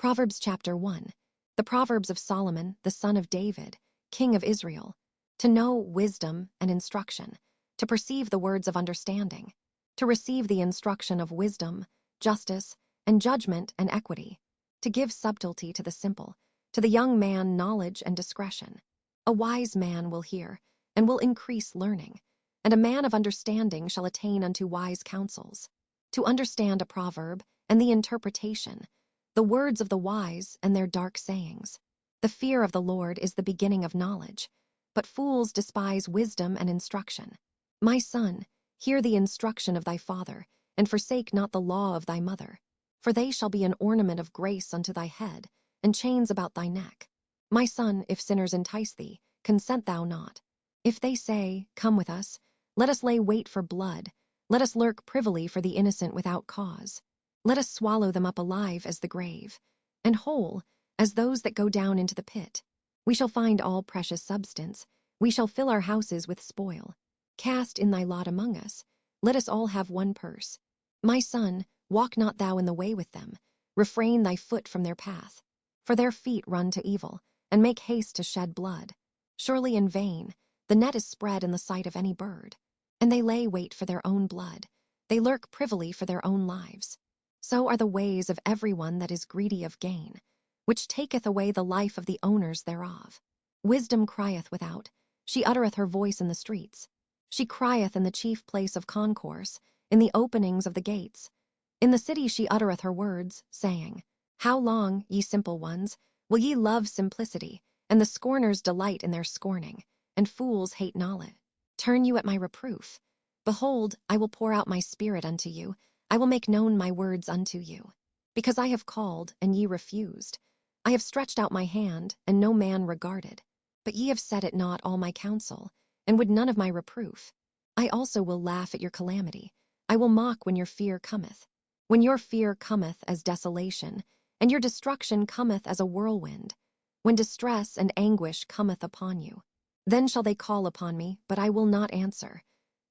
Proverbs chapter 1. The Proverbs of Solomon, the son of David, king of Israel, to know wisdom and instruction, to perceive the words of understanding, to receive the instruction of wisdom, justice, and judgment and equity, to give subtlety to the simple, to the young man knowledge and discretion. A wise man will hear, and will increase learning, and a man of understanding shall attain unto wise counsels. To understand a proverb and the interpretation, the words of the wise and their dark sayings. The fear of the Lord is the beginning of knowledge, but fools despise wisdom and instruction. My son, hear the instruction of thy father, and forsake not the law of thy mother. For they shall be an ornament of grace unto thy head, and chains about thy neck. My son, if sinners entice thee, consent thou not. If they say, Come with us, let us lay wait for blood, let us lurk privily for the innocent without cause. Let us swallow them up alive as the grave, and whole as those that go down into the pit. We shall find all precious substance, we shall fill our houses with spoil. Cast in thy lot among us, let us all have one purse. My son, walk not thou in the way with them, refrain thy foot from their path. For their feet run to evil, and make haste to shed blood. Surely in vain, the net is spread in the sight of any bird, and they lay wait for their own blood, they lurk privily for their own lives. So are the ways of every one that is greedy of gain, which taketh away the life of the owners thereof. Wisdom crieth without, she uttereth her voice in the streets. She crieth in the chief place of concourse, in the openings of the gates. In the city she uttereth her words, saying, How long, ye simple ones, will ye love simplicity, and the scorners delight in their scorning, and fools hate knowledge? Turn you at my reproof. Behold, I will pour out my spirit unto you, I will make known my words unto you. Because I have called, and ye refused. I have stretched out my hand, and no man regarded. But ye have set at naught all my counsel, and would none of my reproof. I also will laugh at your calamity. I will mock when your fear cometh. When your fear cometh as desolation, and your destruction cometh as a whirlwind. When distress and anguish cometh upon you. Then shall they call upon me, but I will not answer.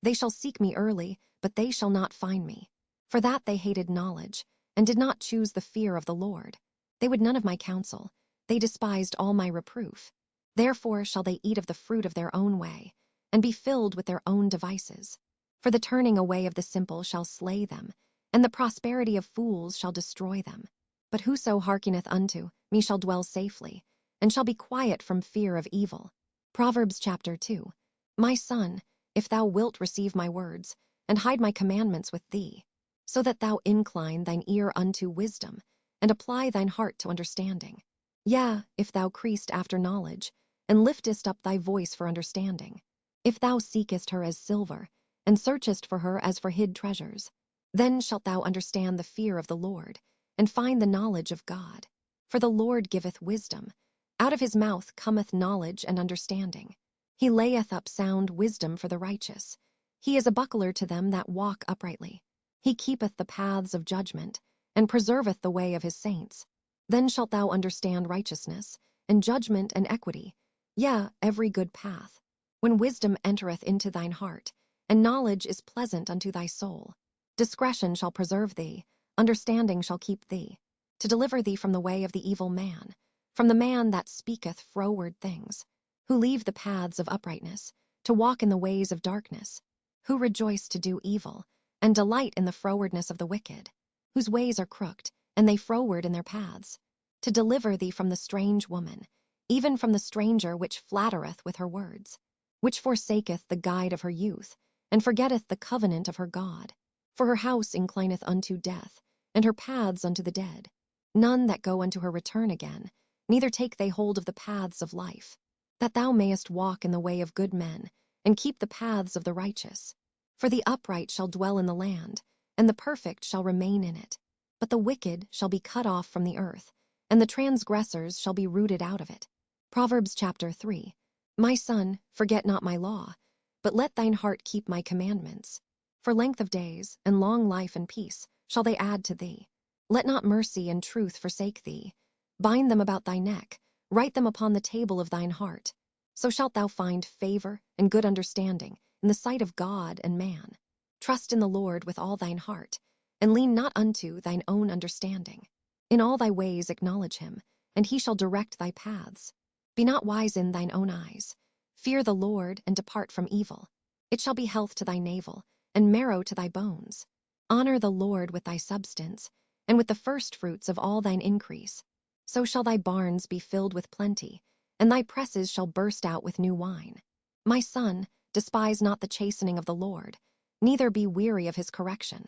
They shall seek me early, but they shall not find me. For that they hated knowledge, and did not choose the fear of the Lord. They would none of my counsel, they despised all my reproof. Therefore shall they eat of the fruit of their own way, and be filled with their own devices. For the turning away of the simple shall slay them, and the prosperity of fools shall destroy them. But whoso hearkeneth unto me shall dwell safely, and shall be quiet from fear of evil. Proverbs chapter 2. My son, if thou wilt receive my words, and hide my commandments with thee, so that thou incline thine ear unto wisdom, and apply thine heart to understanding. Yea, if thou criest after knowledge, and liftest up thy voice for understanding. If thou seekest her as silver, and searchest for her as for hid treasures, then shalt thou understand the fear of the Lord, and find the knowledge of God. For the Lord giveth wisdom, out of his mouth cometh knowledge and understanding. He layeth up sound wisdom for the righteous. He is a buckler to them that walk uprightly. He keepeth the paths of judgment, and preserveth the way of his saints. Then shalt thou understand righteousness, and judgment and equity, yea, every good path. When wisdom entereth into thine heart, and knowledge is pleasant unto thy soul. Discretion shall preserve thee, understanding shall keep thee, to deliver thee from the way of the evil man, from the man that speaketh froward things, who leave the paths of uprightness, to walk in the ways of darkness, who rejoice to do evil, and delight in the frowardness of the wicked, whose ways are crooked, and they froward in their paths, to deliver thee from the strange woman, even from the stranger which flattereth with her words, which forsaketh the guide of her youth, and forgetteth the covenant of her God. For her house inclineth unto death, and her paths unto the dead. None that go unto her return again, neither take they hold of the paths of life, that thou mayest walk in the way of good men, and keep the paths of the righteous. For the upright shall dwell in the land, and the perfect shall remain in it. But the wicked shall be cut off from the earth, and the transgressors shall be rooted out of it. Proverbs chapter 3. My son, forget not my law, but let thine heart keep my commandments. For length of days, and long life and peace, shall they add to thee. Let not mercy and truth forsake thee. Bind them about thy neck, write them upon the table of thine heart. So shalt thou find favor and good understanding in the sight of God and man. Trust in the Lord with all thine heart, and lean not unto thine own understanding. In all thy ways acknowledge him, and he shall direct thy paths. Be not wise in thine own eyes. Fear the Lord, and depart from evil. It shall be health to thy navel, and marrow to thy bones. Honor the Lord with thy substance, and with the firstfruits of all thine increase. So shall thy barns be filled with plenty, and thy presses shall burst out with new wine. My son, despise not the chastening of the Lord, neither be weary of his correction.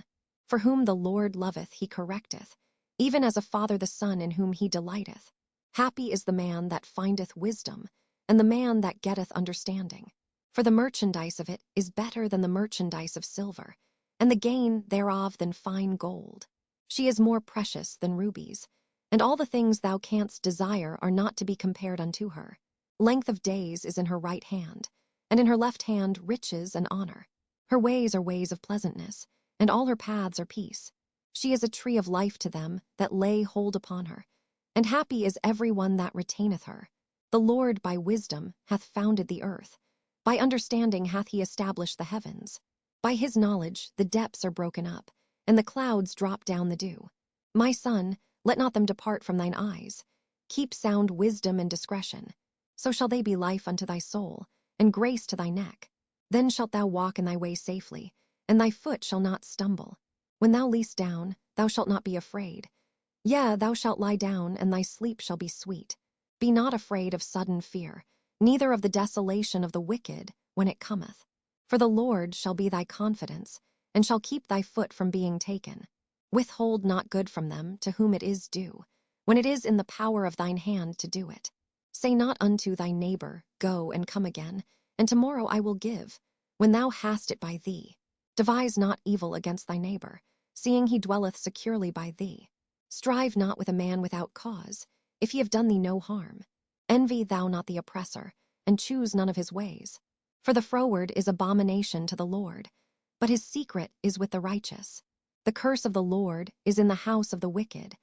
For whom the Lord loveth he correcteth, even as a father the son in whom he delighteth. Happy is the man that findeth wisdom, and the man that getteth understanding. For the merchandise of it is better than the merchandise of silver, and the gain thereof than fine gold. She is more precious than rubies, and all the things thou canst desire are not to be compared unto her. Length of days is in her right hand, and in her left hand riches and honor. Her ways are ways of pleasantness, and all her paths are peace. She is a tree of life to them that lay hold upon her, and happy is every one that retaineth her. The Lord by wisdom hath founded the earth, by understanding hath he established the heavens. By his knowledge the depths are broken up, and the clouds drop down the dew. My son, let not them depart from thine eyes. Keep sound wisdom and discretion. So shall they be life unto thy soul, and grace to thy neck. Then shalt thou walk in thy way safely, and thy foot shall not stumble. When thou liest down, thou shalt not be afraid. Yea, thou shalt lie down, and thy sleep shall be sweet. Be not afraid of sudden fear, neither of the desolation of the wicked when it cometh. For the Lord shall be thy confidence, and shall keep thy foot from being taken. Withhold not good from them to whom it is due, when it is in the power of thine hand to do it. Say not unto thy neighbor, Go and come again, and tomorrow I will give, when thou hast it by thee. Devise not evil against thy neighbor, seeing he dwelleth securely by thee. Strive not with a man without cause, if he have done thee no harm. Envy thou not the oppressor, and choose none of his ways. For the froward is abomination to the Lord, but his secret is with the righteous. The curse of the Lord is in the house of the wicked,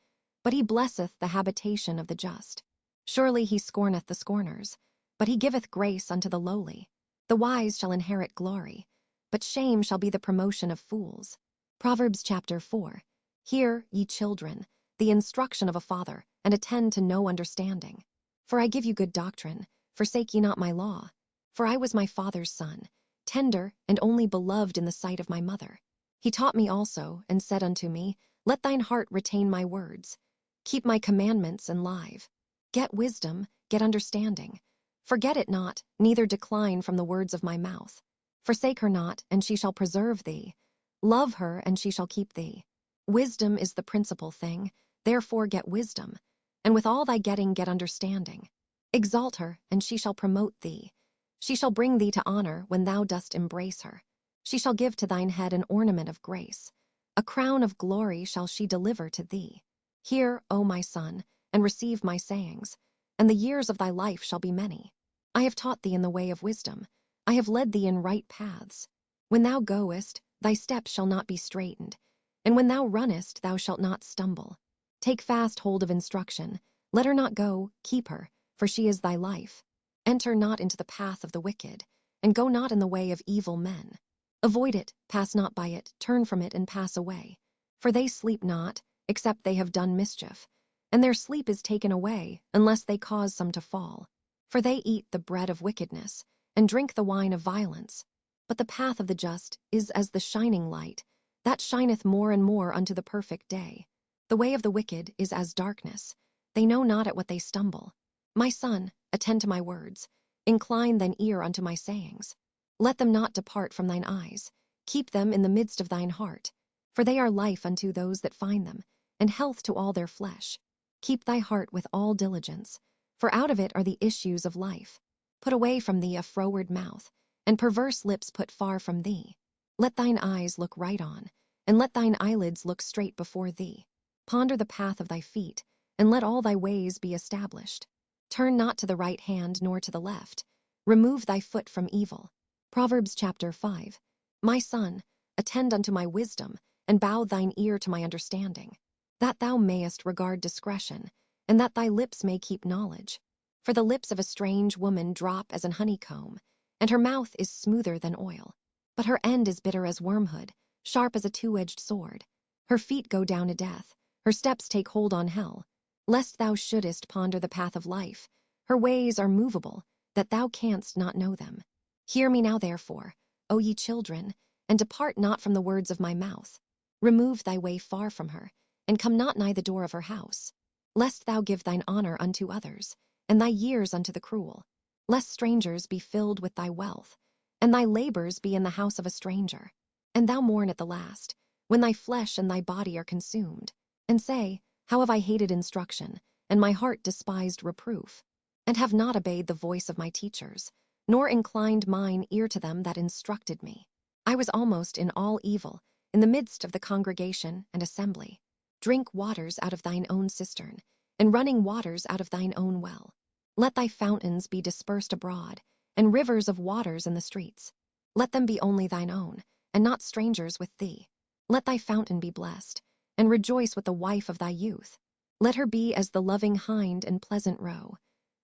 but he blesseth the habitation of the just. Surely he scorneth the scorners, but he giveth grace unto the lowly. The wise shall inherit glory, but shame shall be the promotion of fools. Proverbs chapter 4. Hear, ye children, the instruction of a father, and attend to no understanding. For I give you good doctrine, forsake ye not my law. For I was my father's son, tender and only beloved in the sight of my mother. He taught me also, and said unto me, Let thine heart retain my words. Keep my commandments and live. Get wisdom, get understanding. Forget it not, neither decline from the words of my mouth. Forsake her not, and she shall preserve thee. Love her, and she shall keep thee. Wisdom is the principal thing, therefore get wisdom. And with all thy getting get understanding. Exalt her, and she shall promote thee. She shall bring thee to honor when thou dost embrace her. She shall give to thine head an ornament of grace. A crown of glory shall she deliver to thee. Hear, O my son, and receive my sayings, and the years of thy life shall be many. I have taught thee in the way of wisdom. I have led thee in right paths. When thou goest, thy steps shall not be straitened, and when thou runnest, thou shalt not stumble. Take fast hold of instruction. Let her not go, keep her, for she is thy life. Enter not into the path of the wicked, and go not in the way of evil men. Avoid it, pass not by it, turn from it, and pass away. For they sleep not, except they have done mischief, and their sleep is taken away, unless they cause some to fall. For they eat the bread of wickedness, and drink the wine of violence. But the path of the just is as the shining light, that shineth more and more unto the perfect day. The way of the wicked is as darkness. They know not at what they stumble. My son, attend to my words. Incline thine ear unto my sayings. Let them not depart from thine eyes. Keep them in the midst of thine heart. For they are life unto those that find them, and health to all their flesh. Keep thy heart with all diligence, for out of it are the issues of life. Put away from thee a froward mouth, and perverse lips put far from thee. Let thine eyes look right on, and let thine eyelids look straight before thee. Ponder the path of thy feet, and let all thy ways be established. Turn not to the right hand nor to the left. Remove thy foot from evil. Proverbs chapter 5. My son, attend unto my wisdom, and bow thine ear to my understanding, that thou mayest regard discretion, and that thy lips may keep knowledge. For the lips of a strange woman drop as an honeycomb, and her mouth is smoother than oil. But her end is bitter as wormwood, sharp as a two-edged sword. Her feet go down to death. Her steps take hold on hell, lest thou shouldest ponder the path of life. Her ways are movable, that thou canst not know them. Hear me now, therefore, O ye children, and depart not from the words of my mouth. Remove thy way far from her, and come not nigh the door of her house, lest thou give thine honor unto others, and thy years unto the cruel, lest strangers be filled with thy wealth, and thy labors be in the house of a stranger, and thou mourn at the last, when thy flesh and thy body are consumed, and say, How have I hated instruction, and my heart despised reproof, and have not obeyed the voice of my teachers, nor inclined mine ear to them that instructed me. I was almost in all evil, in the midst of the congregation and assembly. Drink waters out of thine own cistern, and running waters out of thine own well. Let thy fountains be dispersed abroad, and rivers of waters in the streets. Let them be only thine own, and not strangers with thee. Let thy fountain be blessed, and rejoice with the wife of thy youth. Let her be as the loving hind and pleasant roe.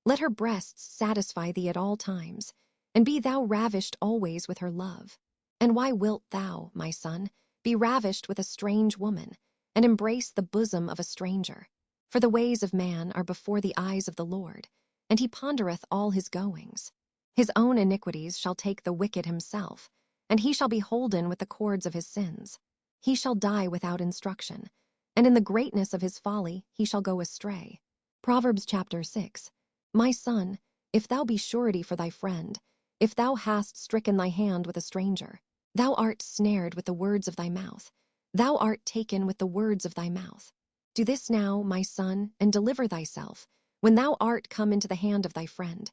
Let her breasts satisfy thee at all times, and be thou ravished always with her love. And why wilt thou, my son, be ravished with a strange woman, and embrace the bosom of a stranger? For the ways of man are before the eyes of the Lord, and he pondereth all his goings. His own iniquities shall take the wicked himself, and he shall be holden with the cords of his sins. He shall die without instruction, and in the greatness of his folly he shall go astray. Proverbs chapter 6. My son, if thou be surety for thy friend, if thou hast stricken thy hand with a stranger, thou art snared with the words of thy mouth, thou art taken with the words of thy mouth. Do this now, my son, and deliver thyself, when thou art come into the hand of thy friend.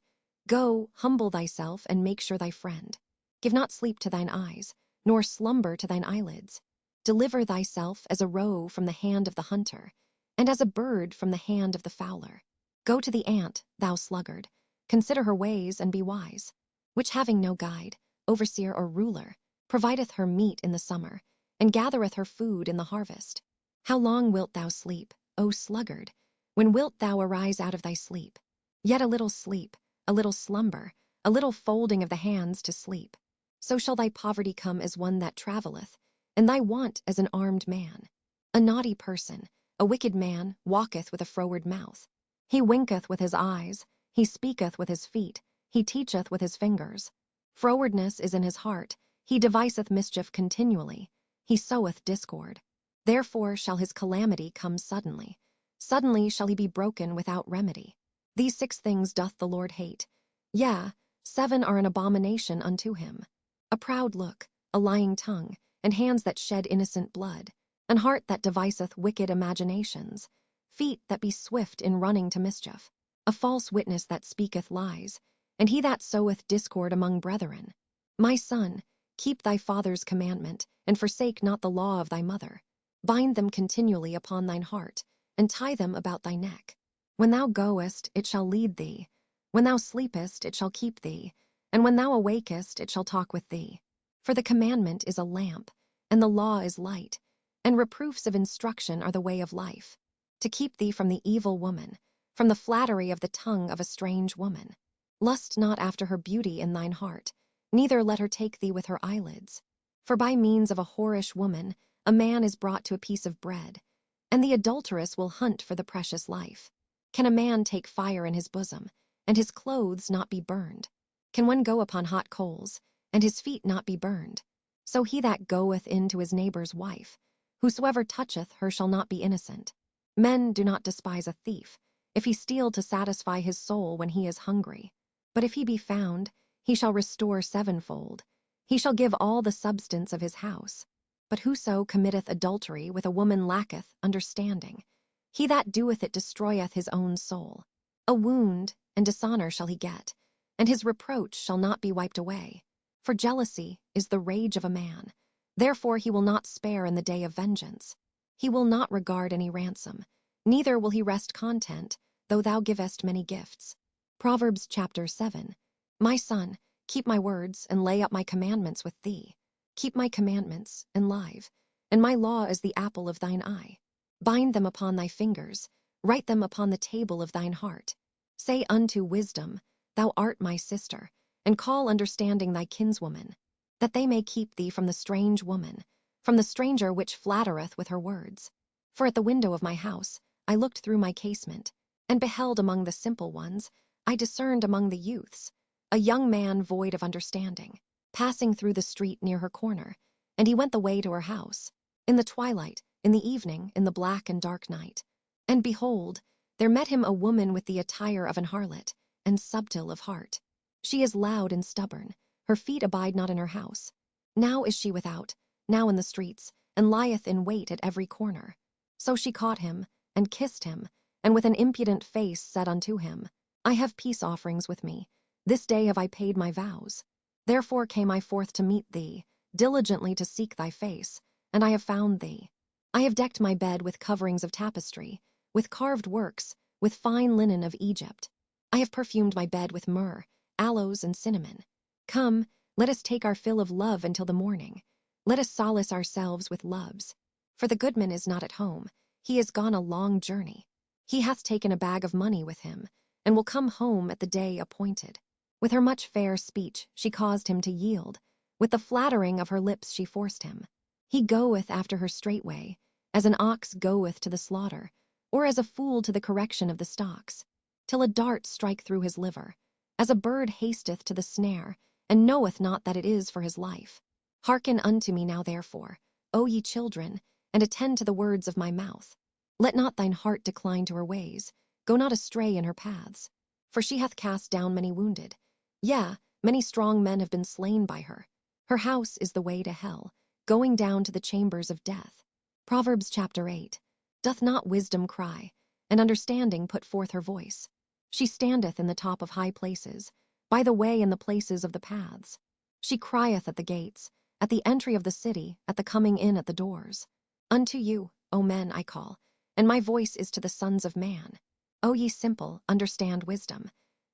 Go, humble thyself, and make sure thy friend. Give not sleep to thine eyes, nor slumber to thine eyelids. Deliver thyself as a roe from the hand of the hunter, and as a bird from the hand of the fowler. Go to the ant, thou sluggard, consider her ways and be wise, which having no guide, overseer or ruler, provideth her meat in the summer, and gathereth her food in the harvest. How long wilt thou sleep, O sluggard? When wilt thou arise out of thy sleep? Yet a little sleep, a little slumber, a little folding of the hands to sleep. So shall thy poverty come as one that travelleth, and thy want as an armed man. A naughty person, a wicked man, walketh with a froward mouth. He winketh with his eyes, he speaketh with his feet, he teacheth with his fingers. Frowardness is in his heart, he deviseth mischief continually, he soweth discord. Therefore shall his calamity come suddenly. Suddenly shall he be broken without remedy. These 6 things doth the Lord hate. Yea, 7 are an abomination unto him. A proud look, a lying tongue, and hands that shed innocent blood, an heart that deviseth wicked imaginations, feet that be swift in running to mischief, a false witness that speaketh lies, and he that soweth discord among brethren. My son, keep thy father's commandment, and forsake not the law of thy mother. Bind them continually upon thine heart, and tie them about thy neck. When thou goest, it shall lead thee. When thou sleepest, it shall keep thee. And when thou awakest, it shall talk with thee. For the commandment is a lamp, and the law is light, and reproofs of instruction are the way of life, to keep thee from the evil woman, from the flattery of the tongue of a strange woman. Lust not after her beauty in thine heart, neither let her take thee with her eyelids. For by means of a whorish woman, a man is brought to a piece of bread, and the adulteress will hunt for the precious life. Can a man take fire in his bosom, and his clothes not be burned? Can one go upon hot coals, and his feet not be burned? So he that goeth in to his neighbor's wife, whosoever toucheth her shall not be innocent. Men do not despise a thief, if he steal to satisfy his soul when he is hungry. But if he be found, he shall restore 7-fold. He shall give all the substance of his house. But whoso committeth adultery with a woman lacketh understanding. He that doeth it destroyeth his own soul. A wound and dishonor shall he get, and his reproach shall not be wiped away. For jealousy is the rage of a man. Therefore he will not spare in the day of vengeance. He will not regard any ransom, neither will he rest content, though thou givest many gifts. Proverbs chapter 7. My son, keep my words, and lay up my commandments with thee. Keep my commandments, and live, and my law is the apple of thine eye. Bind them upon thy fingers, write them upon the table of thine heart. Say unto wisdom, Thou art my sister, and call understanding thy kinswoman, that they may keep thee from the strange woman, from the stranger which flattereth with her words. For at the window of my house I looked through my casement, and beheld among the simple ones, I discerned among the youths, a young man void of understanding, passing through the street near her corner, and he went the way to her house, in the twilight, in the evening, in the black and dark night. And behold, there met him a woman with the attire of an harlot, and subtle of heart. She is loud and stubborn, her feet abide not in her house. Now is she without, now in the streets, and lieth in wait at every corner. So she caught him, and kissed him, and with an impudent face said unto him, I have peace offerings with me, this day have I paid my vows. Therefore came I forth to meet thee, diligently to seek thy face, and I have found thee. I have decked my bed with coverings of tapestry, with carved works, with fine linen of Egypt. I have perfumed my bed with myrrh, aloes, and cinnamon. Come, let us take our fill of love until the morning. Let us solace ourselves with loves. For the goodman is not at home, he is gone a long journey. He hath taken a bag of money with him, and will come home at the day appointed. With her much fair speech she caused him to yield, with the flattering of her lips she forced him. He goeth after her straightway, as an ox goeth to the slaughter, or as a fool to the correction of the stocks, till a dart strike through his liver, as a bird hasteth to the snare, and knoweth not that it is for his life. Hearken unto me now therefore, O ye children, and attend to the words of my mouth. Let not thine heart decline to her ways, go not astray in her paths. For she hath cast down many wounded. Yea, many strong men have been slain by her. Her house is the way to hell, going down to the chambers of death. Proverbs chapter 8. Doth not wisdom cry, and understanding put forth her voice? She standeth in the top of high places, by the way in the places of the paths. She crieth at the gates, at the entry of the city, at the coming in at the doors. Unto you, O men, I call, and my voice is to the sons of man. O ye simple, understand wisdom.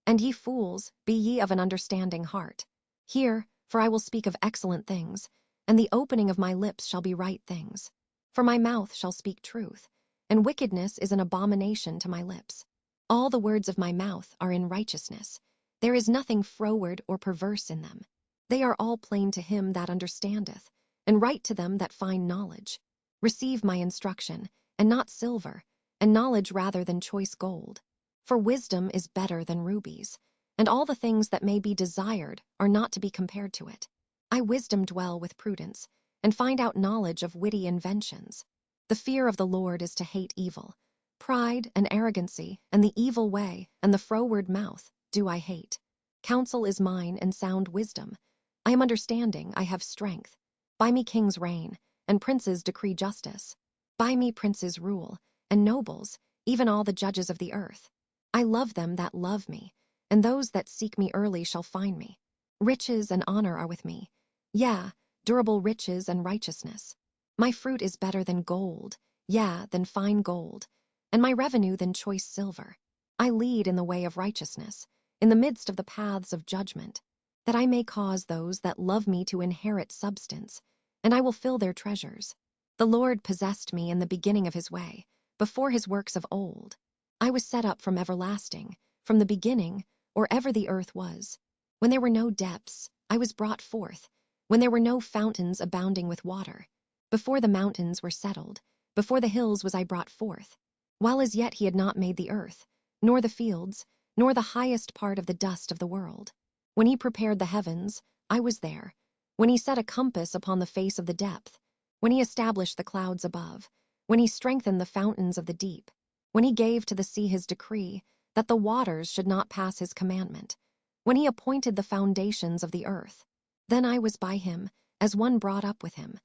And ye fools, be ye of an understanding heart. Hear, for I will speak of excellent things, and the opening of my lips shall be right things. For my mouth shall speak truth, and wickedness is an abomination to my lips. All the words of my mouth are in righteousness. There is nothing froward or perverse in them. They are all plain to him that understandeth, and right to them that find knowledge. Receive my instruction, and not silver, and knowledge rather than choice gold. For wisdom is better than rubies, and all the things that may be desired are not to be compared to it. I wisdom dwell with prudence, and find out knowledge of witty inventions. The fear of the Lord is to hate evil. Pride and arrogancy, and the evil way, and the froward mouth, do I hate. Counsel is mine, and sound wisdom. I am understanding, I have strength. By me kings reign, and princes decree justice. By me princes rule, and nobles, even all the judges of the earth. I love them that love me, and those that seek me early shall find me. Riches and honor are with me, yea, durable riches and righteousness. My fruit is better than gold, yea, than fine gold, and my revenue than choice silver. I lead in the way of righteousness, in the midst of the paths of judgment, that I may cause those that love me to inherit substance, and I will fill their treasures. The Lord possessed me in the beginning of his way, before his works of old. I was set up from everlasting, from the beginning, or ever the earth was. When there were no depths, I was brought forth, when there were no fountains abounding with water. Before the mountains were settled, before the hills was I brought forth. While as yet he had not made the earth, nor the fields, nor the highest part of the dust of the world. When he prepared the heavens, I was there. When he set a compass upon the face of the depth, when he established the clouds above, when he strengthened the fountains of the deep, when he gave to the sea his decree, that the waters should not pass his commandment, when he appointed the foundations of the earth. Then I was by him, as one brought up with him,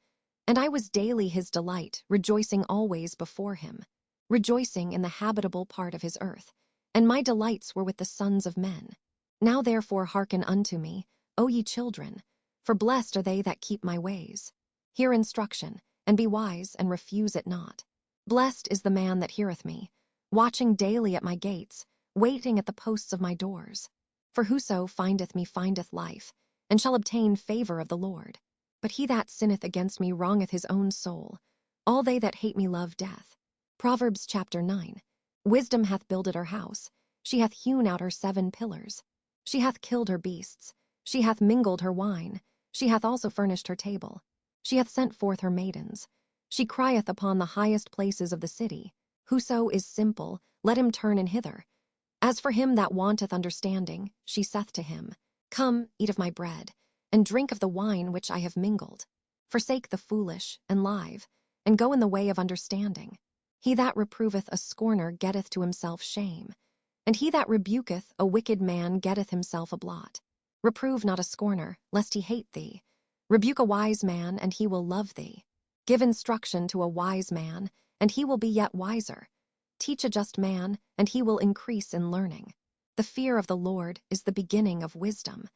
and I was daily his delight, rejoicing always before him, rejoicing in the habitable part of his earth, and my delights were with the sons of men. Now therefore hearken unto me, O ye children, for blessed are they that keep my ways. Hear instruction, and be wise, and refuse it not. Blessed is the man that heareth me, watching daily at my gates, waiting at the posts of my doors. For whoso findeth me findeth life, and shall obtain favor of the Lord. But he that sinneth against me wrongeth his own soul. All they that hate me love death. Proverbs chapter 9. Wisdom hath builded her house, she hath hewn out her 7 pillars. She hath killed her beasts, she hath mingled her wine, she hath also furnished her table. She hath sent forth her maidens, She crieth upon the highest places of the city. Whoso is simple, let him turn in hither. As for him that wanteth understanding, she saith to him, Come, eat of my bread, and drink of the wine which I have mingled. Forsake the foolish and live, and go in the way of understanding. He that reproveth a scorner getteth to himself shame, and he that rebuketh a wicked man getteth himself a blot. Reprove not a scorner, lest he hate thee. Rebuke a wise man, and he will love thee. Give instruction to a wise man, and he will be yet wiser. Teach a just man, and he will increase in learning. The fear of the Lord is the beginning of wisdom,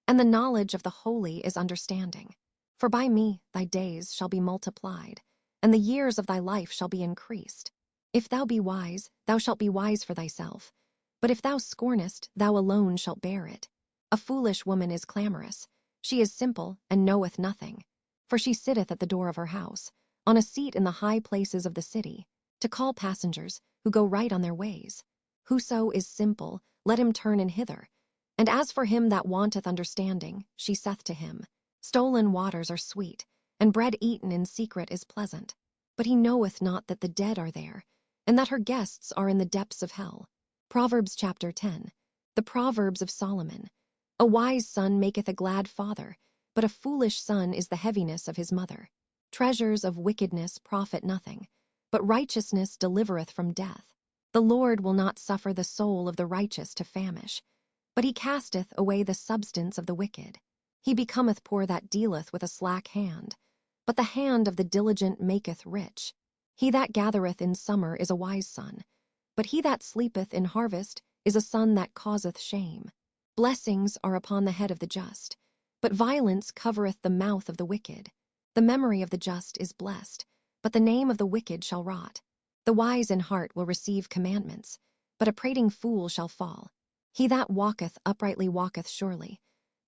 and the knowledge of the holy is understanding. For by me thy days shall be multiplied, and the years of thy life shall be increased. If thou be wise, thou shalt be wise for thyself. But if thou scornest, thou alone shalt bear it. A foolish woman is clamorous. She is simple, and knoweth nothing. For she sitteth at the door of her house, on a seat in the high places of the city, to call passengers who go right on their ways. Whoso is simple, let him turn in hither. And as for him that wanteth understanding, she saith to him, Stolen waters are sweet, and bread eaten in secret is pleasant. But he knoweth not that the dead are there, and that her guests are in the depths of hell. Proverbs chapter 10. The Proverbs of Solomon. A wise son maketh a glad father, but a foolish son is the heaviness of his mother. Treasures of wickedness profit nothing, but righteousness delivereth from death. The Lord will not suffer the soul of the righteous to famish, but he casteth away the substance of the wicked. He becometh poor that dealeth with a slack hand, but the hand of the diligent maketh rich. He that gathereth in summer is a wise son, but he that sleepeth in harvest is a son that causeth shame. Blessings are upon the head of the just, but violence covereth the mouth of the wicked. The memory of the just is blessed, but the name of the wicked shall rot. The wise in heart will receive commandments, but a prating fool shall fall. He that walketh uprightly walketh surely,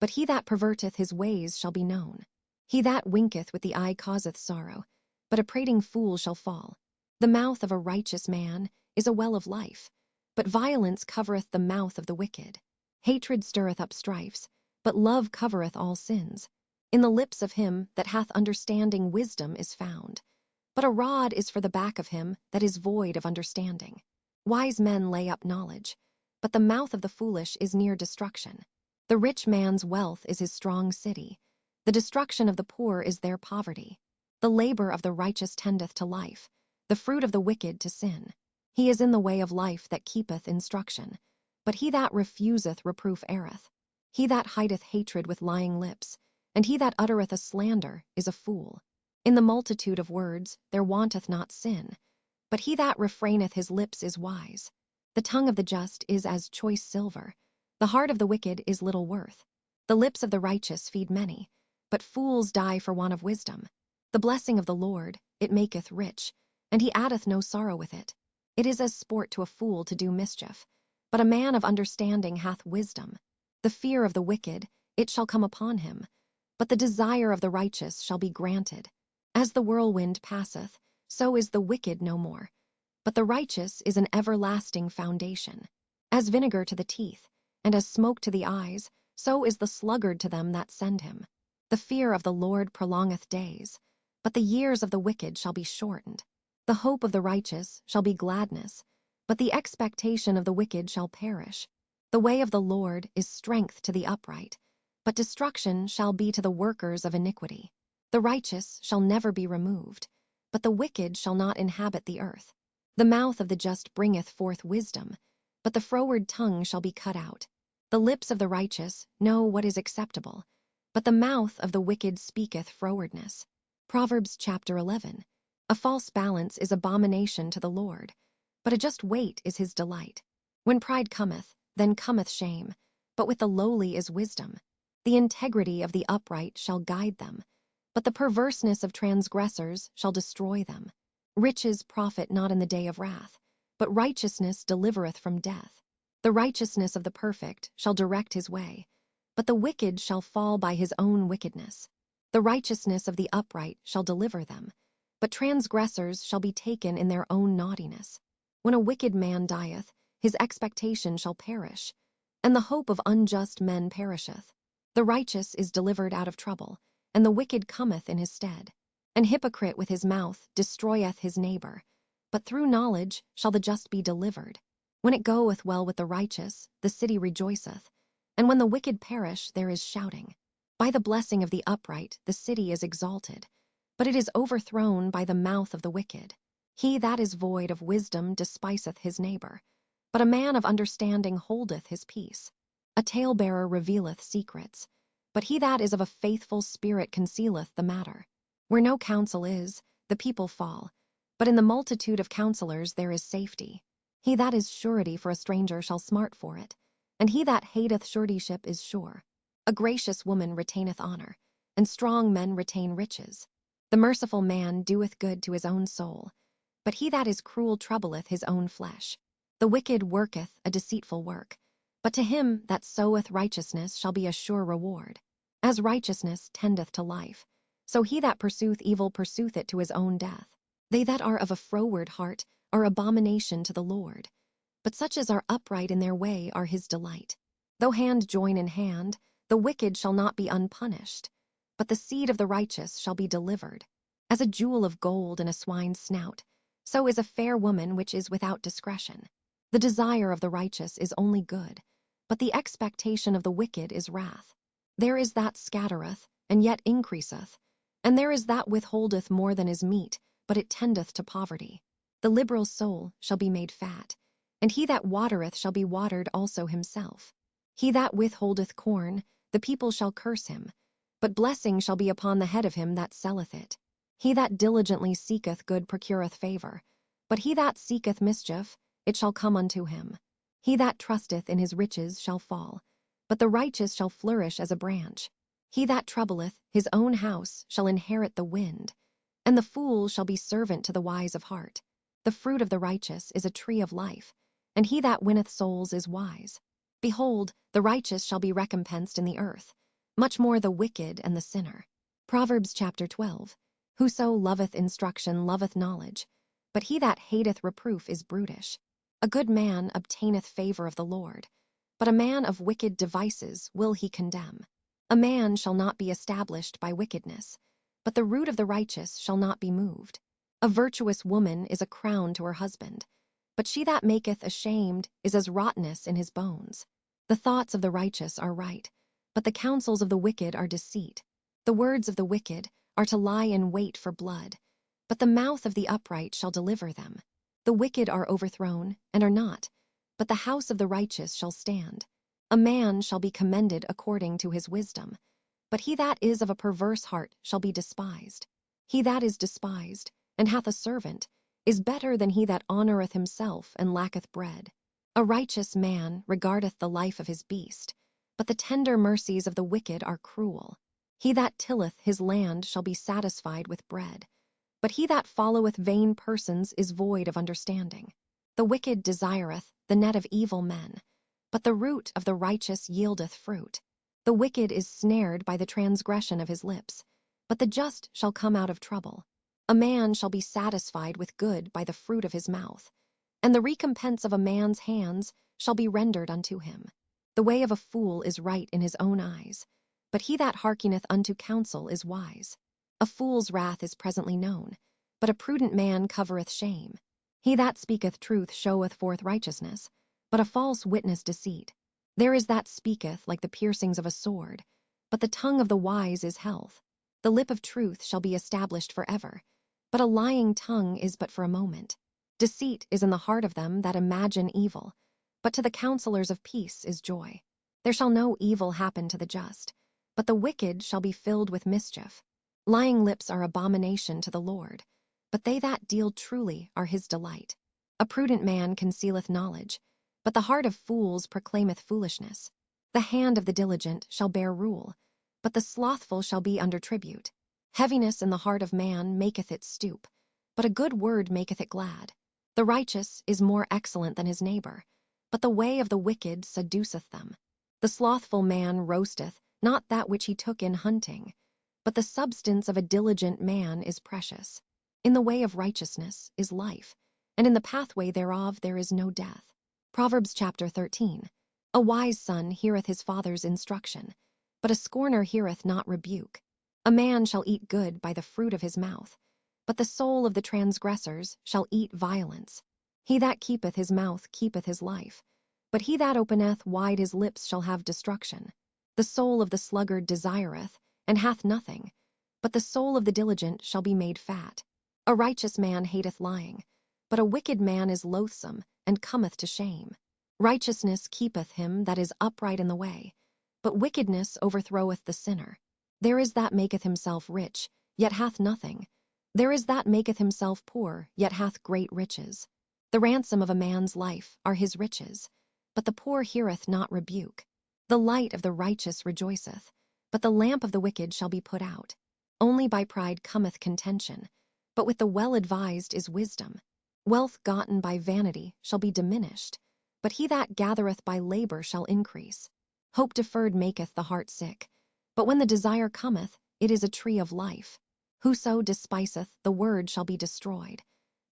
but he that perverteth his ways shall be known. He that winketh with the eye causeth sorrow, but a prating fool shall fall. The mouth of a righteous man is a well of life, but violence covereth the mouth of the wicked. Hatred stirreth up strifes, but love covereth all sins. In the lips of him that hath understanding wisdom is found, but a rod is for the back of him that is void of understanding. Wise men lay up knowledge, but the mouth of the foolish is near destruction. The rich man's wealth is his strong city. The destruction of the poor is their poverty. The labor of the righteous tendeth to life, the fruit of the wicked to sin. He is in the way of life that keepeth instruction, but he that refuseth reproof erreth. He that hideth hatred with lying lips, and he that uttereth a slander is a fool. In the multitude of words there wanteth not sin, but he that refraineth his lips is wise. The tongue of the just is as choice silver, the heart of the wicked is little worth. The lips of the righteous feed many, but fools die for want of wisdom. The blessing of the Lord, it maketh rich, and he addeth no sorrow with it. It is as sport to a fool to do mischief, but a man of understanding hath wisdom. The fear of the wicked, it shall come upon him, but the desire of the righteous shall be granted. As the whirlwind passeth, so is the wicked no more, but the righteous is an everlasting foundation. As vinegar to the teeth, and as smoke to the eyes, so is the sluggard to them that send him. The fear of the Lord prolongeth days, but the years of the wicked shall be shortened. The hope of the righteous shall be gladness, but the expectation of the wicked shall perish. The way of the Lord is strength to the upright, but destruction shall be to the workers of iniquity. The righteous shall never be removed, but the wicked shall not inhabit the earth. The mouth of the just bringeth forth wisdom, but the froward tongue shall be cut out. The lips of the righteous know what is acceptable, but the mouth of the wicked speaketh frowardness. Proverbs chapter 11. A false balance is abomination to the Lord, but a just weight is his delight. When pride cometh, then cometh shame, but with the lowly is wisdom. The integrity of the upright shall guide them, but the perverseness of transgressors shall destroy them. Riches profit not in the day of wrath, but righteousness delivereth from death. The righteousness of the perfect shall direct his way, but the wicked shall fall by his own wickedness. The righteousness of the upright shall deliver them, but transgressors shall be taken in their own naughtiness. When a wicked man dieth, his expectation shall perish, and the hope of unjust men perisheth. The righteous is delivered out of trouble, and the wicked cometh in his stead. An hypocrite with his mouth destroyeth his neighbor, but through knowledge shall the just be delivered. When it goeth well with the righteous, the city rejoiceth, and when the wicked perish, there is shouting. By the blessing of the upright the city is exalted, but it is overthrown by the mouth of the wicked. He that is void of wisdom despiseth his neighbor, but a man of understanding holdeth his peace. A talebearer revealeth secrets, but he that is of a faithful spirit concealeth the matter. Where no counsel is, the people fall, but in the multitude of counselors there is safety. He that is surety for a stranger shall smart for it, and he that hateth suretyship is sure. A gracious woman retaineth honor, and strong men retain riches. The merciful man doeth good to his own soul, but he that is cruel troubleth his own flesh. The wicked worketh a deceitful work, but to him that soweth righteousness shall be a sure reward. As righteousness tendeth to life, so he that pursueth evil pursueth it to his own death. They that are of a froward heart are abomination to the Lord, but such as are upright in their way are his delight. Though hand join in hand, the wicked shall not be unpunished, but the seed of the righteous shall be delivered. As a jewel of gold in a swine's snout, so is a fair woman which is without discretion. The desire of the righteous is only good, but the expectation of the wicked is wrath. There is that scattereth, and yet increaseth, and there is that withholdeth more than is meet, but it tendeth to poverty. The liberal soul shall be made fat, and he that watereth shall be watered also himself. He that withholdeth corn, the people shall curse him, but blessing shall be upon the head of him that selleth it. He that diligently seeketh good procureth favor, but he that seeketh mischief, it shall come unto him. He that trusteth in his riches shall fall, but the righteous shall flourish as a branch. He that troubleth his own house shall inherit the wind, and the fool shall be servant to the wise of heart. The fruit of the righteous is a tree of life, and he that winneth souls is wise. Behold, the righteous shall be recompensed in the earth, much more the wicked and the sinner. Proverbs chapter 12. Whoso loveth instruction loveth knowledge, but he that hateth reproof is brutish. A good man obtaineth favor of the Lord, but a man of wicked devices will he condemn. A man shall not be established by wickedness, but the root of the righteous shall not be moved. A virtuous woman is a crown to her husband, but she that maketh ashamed is as rottenness in his bones. The thoughts of the righteous are right, but the counsels of the wicked are deceit. The words of the wicked are to lie in wait for blood, but the mouth of the upright shall deliver them. The wicked are overthrown, and are not, but the house of the righteous shall stand. A man shall be commended according to his wisdom, but he that is of a perverse heart shall be despised. He that is despised, and hath a servant, is better than he that honoureth himself and lacketh bread. A righteous man regardeth the life of his beast, but the tender mercies of the wicked are cruel. He that tilleth his land shall be satisfied with bread, but he that followeth vain persons is void of understanding. The wicked desireth the net of evil men, but the root of the righteous yieldeth fruit. The wicked is snared by the transgression of his lips, but the just shall come out of trouble. A man shall be satisfied with good by the fruit of his mouth, and the recompense of a man's hands shall be rendered unto him. The way of a fool is right in his own eyes, but he that hearkeneth unto counsel is wise. A fool's wrath is presently known, but a prudent man covereth shame. He that speaketh truth showeth forth righteousness, but a false witness deceit. There is that speaketh like the piercings of a sword, but the tongue of the wise is health. The lip of truth shall be established forever, but a lying tongue is but for a moment. Deceit is in the heart of them that imagine evil, but to the counselors of peace is joy. There shall no evil happen to the just, but the wicked shall be filled with mischief. Lying lips are abomination to the Lord, but they that deal truly are his delight. A prudent man concealeth knowledge, but the heart of fools proclaimeth foolishness. The hand of the diligent shall bear rule, but the slothful shall be under tribute. Heaviness in the heart of man maketh it stoop, but a good word maketh it glad. The righteous is more excellent than his neighbor, but the way of the wicked seduceth them. The slothful man roasteth not that which he took in hunting, but the substance of a diligent man is precious. In the way of righteousness is life, and in the pathway thereof there is no death. Proverbs chapter 13. A wise son heareth his father's instruction, but a scorner heareth not rebuke. A man shall eat good by the fruit of his mouth, but the soul of the transgressors shall eat violence. He that keepeth his mouth keepeth his life, but he that openeth wide his lips shall have destruction. The soul of the sluggard desireth, and hath nothing, but the soul of the diligent shall be made fat. A righteous man hateth lying, but a wicked man is loathsome, and cometh to shame. Righteousness keepeth him that is upright in the way, but wickedness overthroweth the sinner. There is that maketh himself rich, yet hath nothing. There is that maketh himself poor, yet hath great riches. The ransom of a man's life are his riches, but the poor heareth not rebuke. The light of the righteous rejoiceth, but the lamp of the wicked shall be put out. Only by pride cometh contention, but with the well-advised is wisdom. Wealth gotten by vanity shall be diminished, but he that gathereth by labor shall increase. Hope deferred maketh the heart sick, but when the desire cometh, it is a tree of life. Whoso despiseth the word shall be destroyed,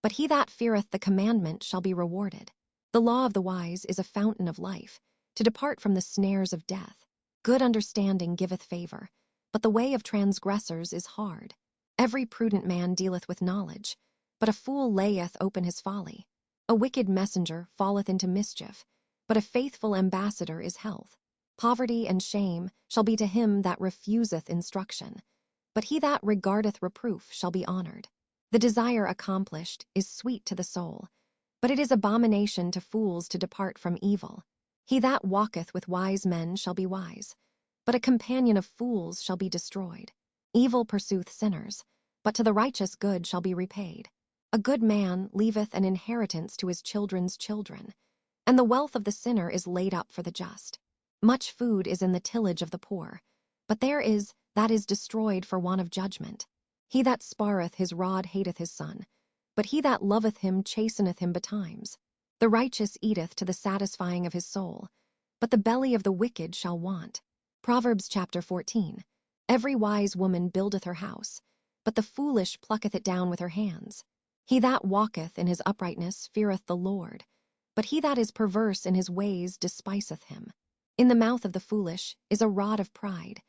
but he that feareth the commandment shall be rewarded. The law of the wise is a fountain of life, to depart from the snares of death. Good understanding giveth favor, but the way of transgressors is hard. Every prudent man dealeth with knowledge, but a fool layeth open his folly. A wicked messenger falleth into mischief, but a faithful ambassador is health. Poverty and shame shall be to him that refuseth instruction, but he that regardeth reproof shall be honored. The desire accomplished is sweet to the soul, but it is abomination to fools to depart from evil. He that walketh with wise men shall be wise, but a companion of fools shall be destroyed. Evil pursueth sinners, but to the righteous good shall be repaid. A good man leaveth an inheritance to his children's children, and the wealth of the sinner is laid up for the just. Much food is in the tillage of the poor, but there is that is destroyed for want of judgment. He that spareth his rod hateth his son, but he that loveth him chasteneth him betimes. The righteous eateth to the satisfying of his soul, but the belly of the wicked shall want. Proverbs chapter 14. Every wise woman buildeth her house, but the foolish plucketh it down with her hands. He that walketh in his uprightness feareth the Lord, but he that is perverse in his ways despiseth him. In the mouth of the foolish is a rod of pride,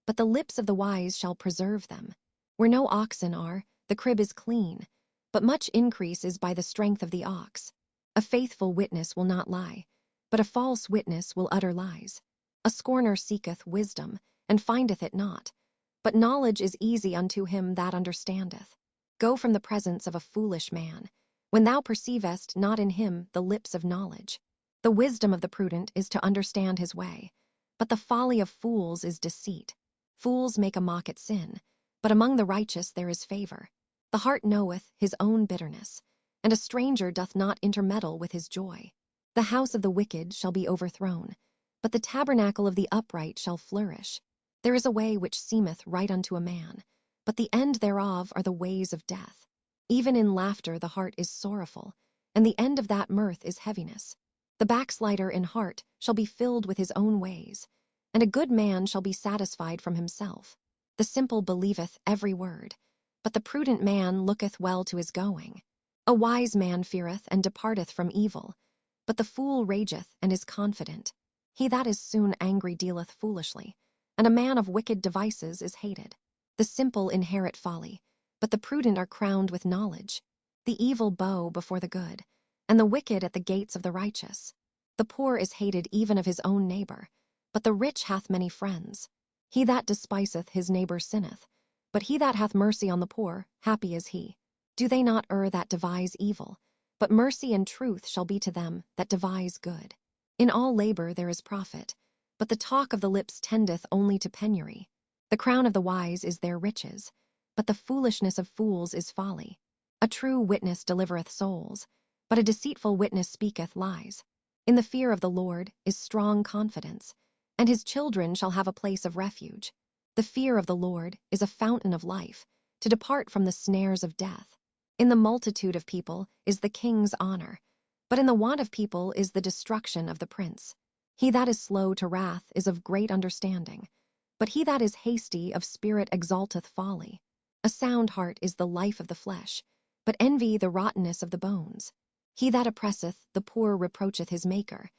but the lips of the wise shall preserve them. Where no oxen are, the crib is clean, but much increase is by the strength of the ox. A faithful witness will not lie, but a false witness will utter lies. A scorner seeketh wisdom, and findeth it not, but knowledge is easy unto him that understandeth. Go from the presence of a foolish man, when thou perceivest not in him the lips of knowledge. The wisdom of the prudent is to understand his way, but the folly of fools is deceit. Fools make a mock at sin, but among the righteous there is favor. The heart knoweth his own bitterness, and a stranger doth not intermeddle with his joy. The house of the wicked shall be overthrown, but the tabernacle of the upright shall flourish. There is a way which seemeth right unto a man, but the end thereof are the ways of death. Even in laughter the heart is sorrowful, and the end of that mirth is heaviness. The backslider in heart shall be filled with his own ways, and a good man shall be satisfied from himself. The simple believeth every word, but the prudent man looketh well to his going. A wise man feareth and departeth from evil, but the fool rageth and is confident. He that is soon angry dealeth foolishly, and a man of wicked devices is hated. The simple inherit folly, but the prudent are crowned with knowledge. The evil bow before the good, and the wicked at the gates of the righteous. The poor is hated even of his own neighbor, but the rich hath many friends. He that despiseth his neighbor sinneth, but he that hath mercy on the poor, happy is he. Do they not err that devise evil? But mercy and truth shall be to them that devise good. In all labor there is profit, but the talk of the lips tendeth only to penury. The crown of the wise is their riches, but the foolishness of fools is folly. A true witness delivereth souls, but a deceitful witness speaketh lies. In the fear of the Lord is strong confidence, and his children shall have a place of refuge. The fear of the Lord is a fountain of life, to depart from the snares of death. In the multitude of people is the king's honor, but in the want of people is the destruction of the prince. He that is slow to wrath is of great understanding, but he that is hasty of spirit exalteth folly. A sound heart is the life of the flesh, but envy the rottenness of the bones. He that oppresseth the poor reproacheth his Maker,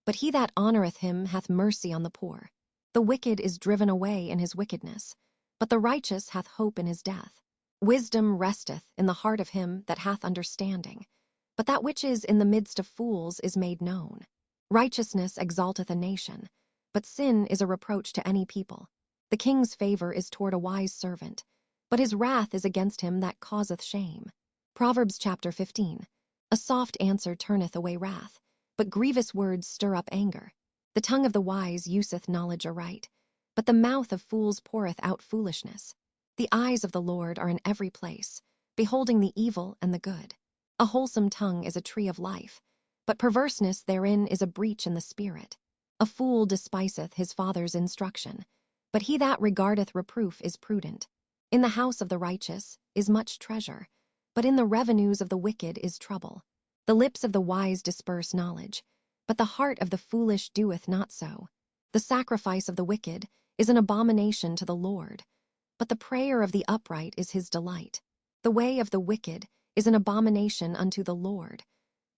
but he that honoreth him hath mercy on the poor. The wicked is driven away in his wickedness, but the righteous hath hope in his death. Wisdom resteth in the heart of him that hath understanding, but that which is in the midst of fools is made known. Righteousness exalteth a nation, but sin is a reproach to any people. The king's favor is toward a wise servant, but his wrath is against him that causeth shame. Proverbs chapter 15. A soft answer turneth away wrath, but grievous words stir up anger. The tongue of the wise useth knowledge aright, but the mouth of fools poureth out foolishness. The eyes of the Lord are in every place, beholding the evil and the good. A wholesome tongue is a tree of life, but perverseness therein is a breach in the spirit. A fool despiseth his father's instruction, but he that regardeth reproof is prudent. In the house of the righteous is much treasure, but in the revenues of the wicked is trouble. The lips of the wise disperse knowledge, but the heart of the foolish doeth not so. The sacrifice of the wicked is an abomination to the Lord, but the prayer of the upright is his delight. The way of the wicked is an abomination unto the Lord,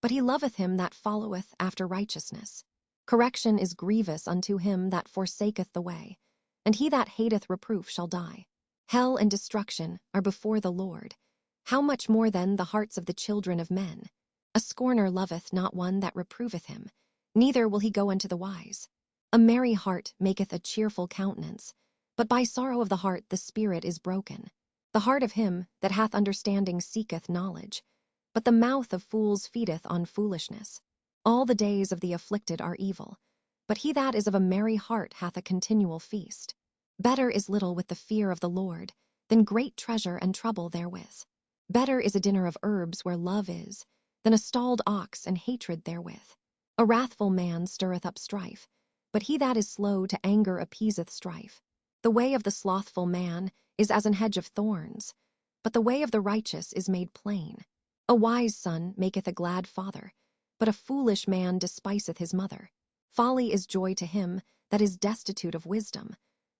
but he loveth him that followeth after righteousness. Correction is grievous unto him that forsaketh the way, and he that hateth reproof shall die. Hell and destruction are before the Lord. How much more then the hearts of the children of men? A scorner loveth not one that reproveth him, neither will he go unto the wise. A merry heart maketh a cheerful countenance, but by sorrow of the heart the spirit is broken. The heart of him that hath understanding seeketh knowledge, but the mouth of fools feedeth on foolishness. All the days of the afflicted are evil, but he that is of a merry heart hath a continual feast. Better is little with the fear of the Lord than great treasure and trouble therewith. Better is a dinner of herbs where love is, than a stalled ox and hatred therewith. A wrathful man stirreth up strife, but he that is slow to anger appeaseth strife. The way of the slothful man is as an hedge of thorns, but the way of the righteous is made plain. A wise son maketh a glad father, but a foolish man despiseth his mother. Folly is joy to him that is destitute of wisdom,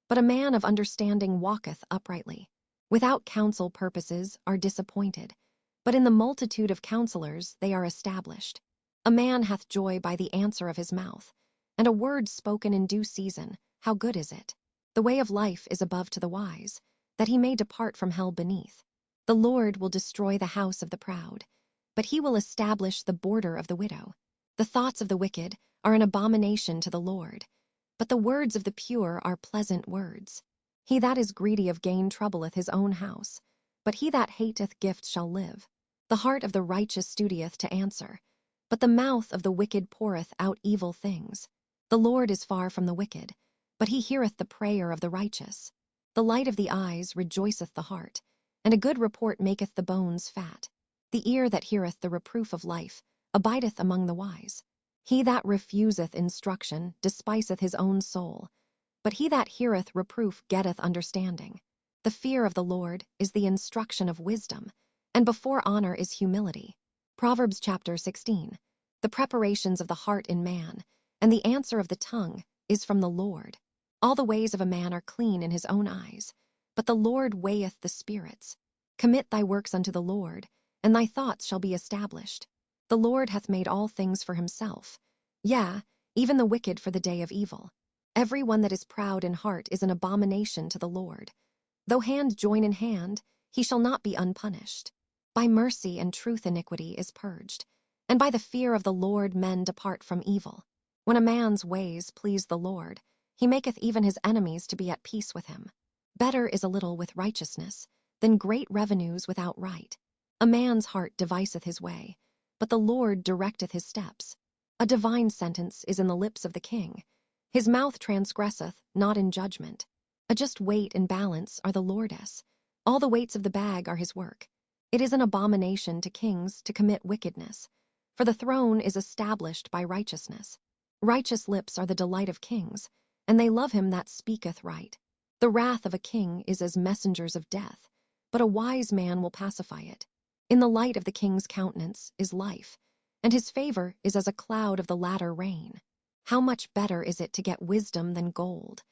but a man of understanding walketh uprightly. Without counsel purposes are disappointed, but in the multitude of counselors they are established. A man hath joy by the answer of his mouth, and a word spoken in due season, how good is it? The way of life is above to the wise, that he may depart from hell beneath. The Lord will destroy the house of the proud, but he will establish the border of the widow. The thoughts of the wicked are an abomination to the Lord, but the words of the pure are pleasant words. He that is greedy of gain troubleth his own house, but he that hateth gifts shall live. The heart of the righteous studieth to answer, but the mouth of the wicked poureth out evil things. The Lord is far from the wicked, but he heareth the prayer of the righteous. The light of the eyes rejoiceth the heart, and a good report maketh the bones fat. The ear that heareth the reproof of life abideth among the wise. He that refuseth instruction despiseth his own soul, but he that heareth reproof getteth understanding. The fear of the Lord is the instruction of wisdom, and before honor is humility. Proverbs chapter 16. The preparations of the heart in man, and the answer of the tongue is from the Lord. All the ways of a man are clean in his own eyes, but the Lord weigheth the spirits. Commit thy works unto the Lord, and thy thoughts shall be established. The Lord hath made all things for himself, yea, even the wicked for the day of evil. Every one that is proud in heart is an abomination to the Lord. Though hand join in hand, he shall not be unpunished. By mercy and truth iniquity is purged, and by the fear of the Lord men depart from evil. When a man's ways please the Lord, he maketh even his enemies to be at peace with him. Better is a little with righteousness than great revenues without right. A man's heart deviseth his way, but the Lord directeth his steps. A divine sentence is in the lips of the king. His mouth transgresseth not in judgment. A just weight and balance are the Lord's. All the weights of the bag are his work. It is an abomination to kings to commit wickedness, for the throne is established by righteousness. Righteous lips are the delight of kings, and they love him that speaketh right. The wrath of a king is as messengers of death, but a wise man will pacify it. In the light of the king's countenance is life, and his favor is as a cloud of the latter rain. How much better is it to get wisdom than gold,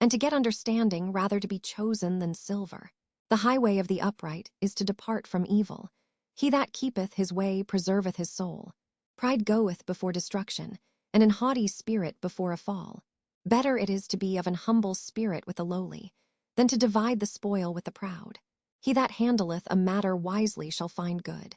and to get understanding rather to be chosen than silver. The highway of the upright is to depart from evil. He that keepeth his way preserveth his soul. Pride goeth before destruction, and an haughty spirit before a fall. Better it is to be of an humble spirit with the lowly, than to divide the spoil with the proud. He that handleth a matter wisely shall find good,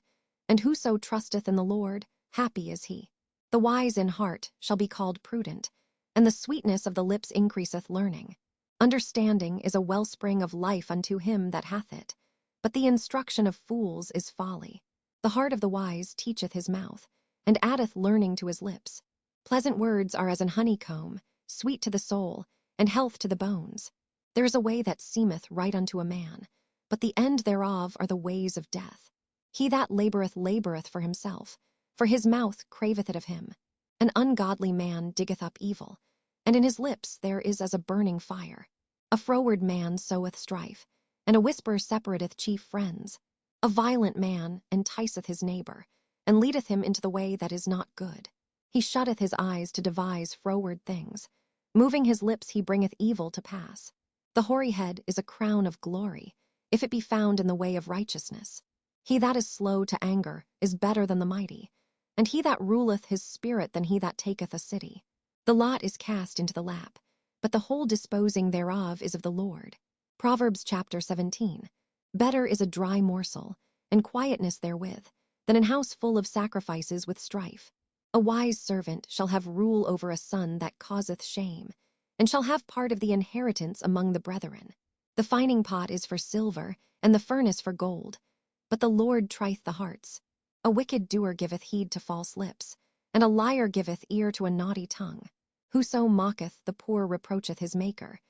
and whoso trusteth in the Lord, happy is he. The wise in heart shall be called prudent, and the sweetness of the lips increaseth learning. Understanding is a wellspring of life unto him that hath it, but the instruction of fools is folly. The heart of the wise teacheth his mouth, and addeth learning to his lips. Pleasant words are as an honeycomb, sweet to the soul, and health to the bones. There is a way that seemeth right unto a man, but the end thereof are the ways of death. He that laboureth for himself, for his mouth craveth it of him. An ungodly man diggeth up evil, and in his lips there is as a burning fire. A froward man soweth strife, and a whisper separateth chief friends. A violent man enticeth his neighbour, and leadeth him into the way that is not good. He shutteth his eyes to devise froward things. Moving his lips he bringeth evil to pass. The hoary head is a crown of glory, if it be found in the way of righteousness. He that is slow to anger is better than the mighty, and he that ruleth his spirit than he that taketh a city. The lot is cast into the lap, but the whole disposing thereof is of the Lord. Proverbs chapter 17. Better is a dry morsel, and quietness therewith, than an house full of sacrifices with strife. A wise servant shall have rule over a son that causeth shame, and shall have part of the inheritance among the brethren. The fining pot is for silver, and the furnace for gold, but the Lord trieth the hearts. A wicked doer giveth heed to false lips, and a liar giveth ear to a naughty tongue. Whoso mocketh the poor reproacheth his Maker,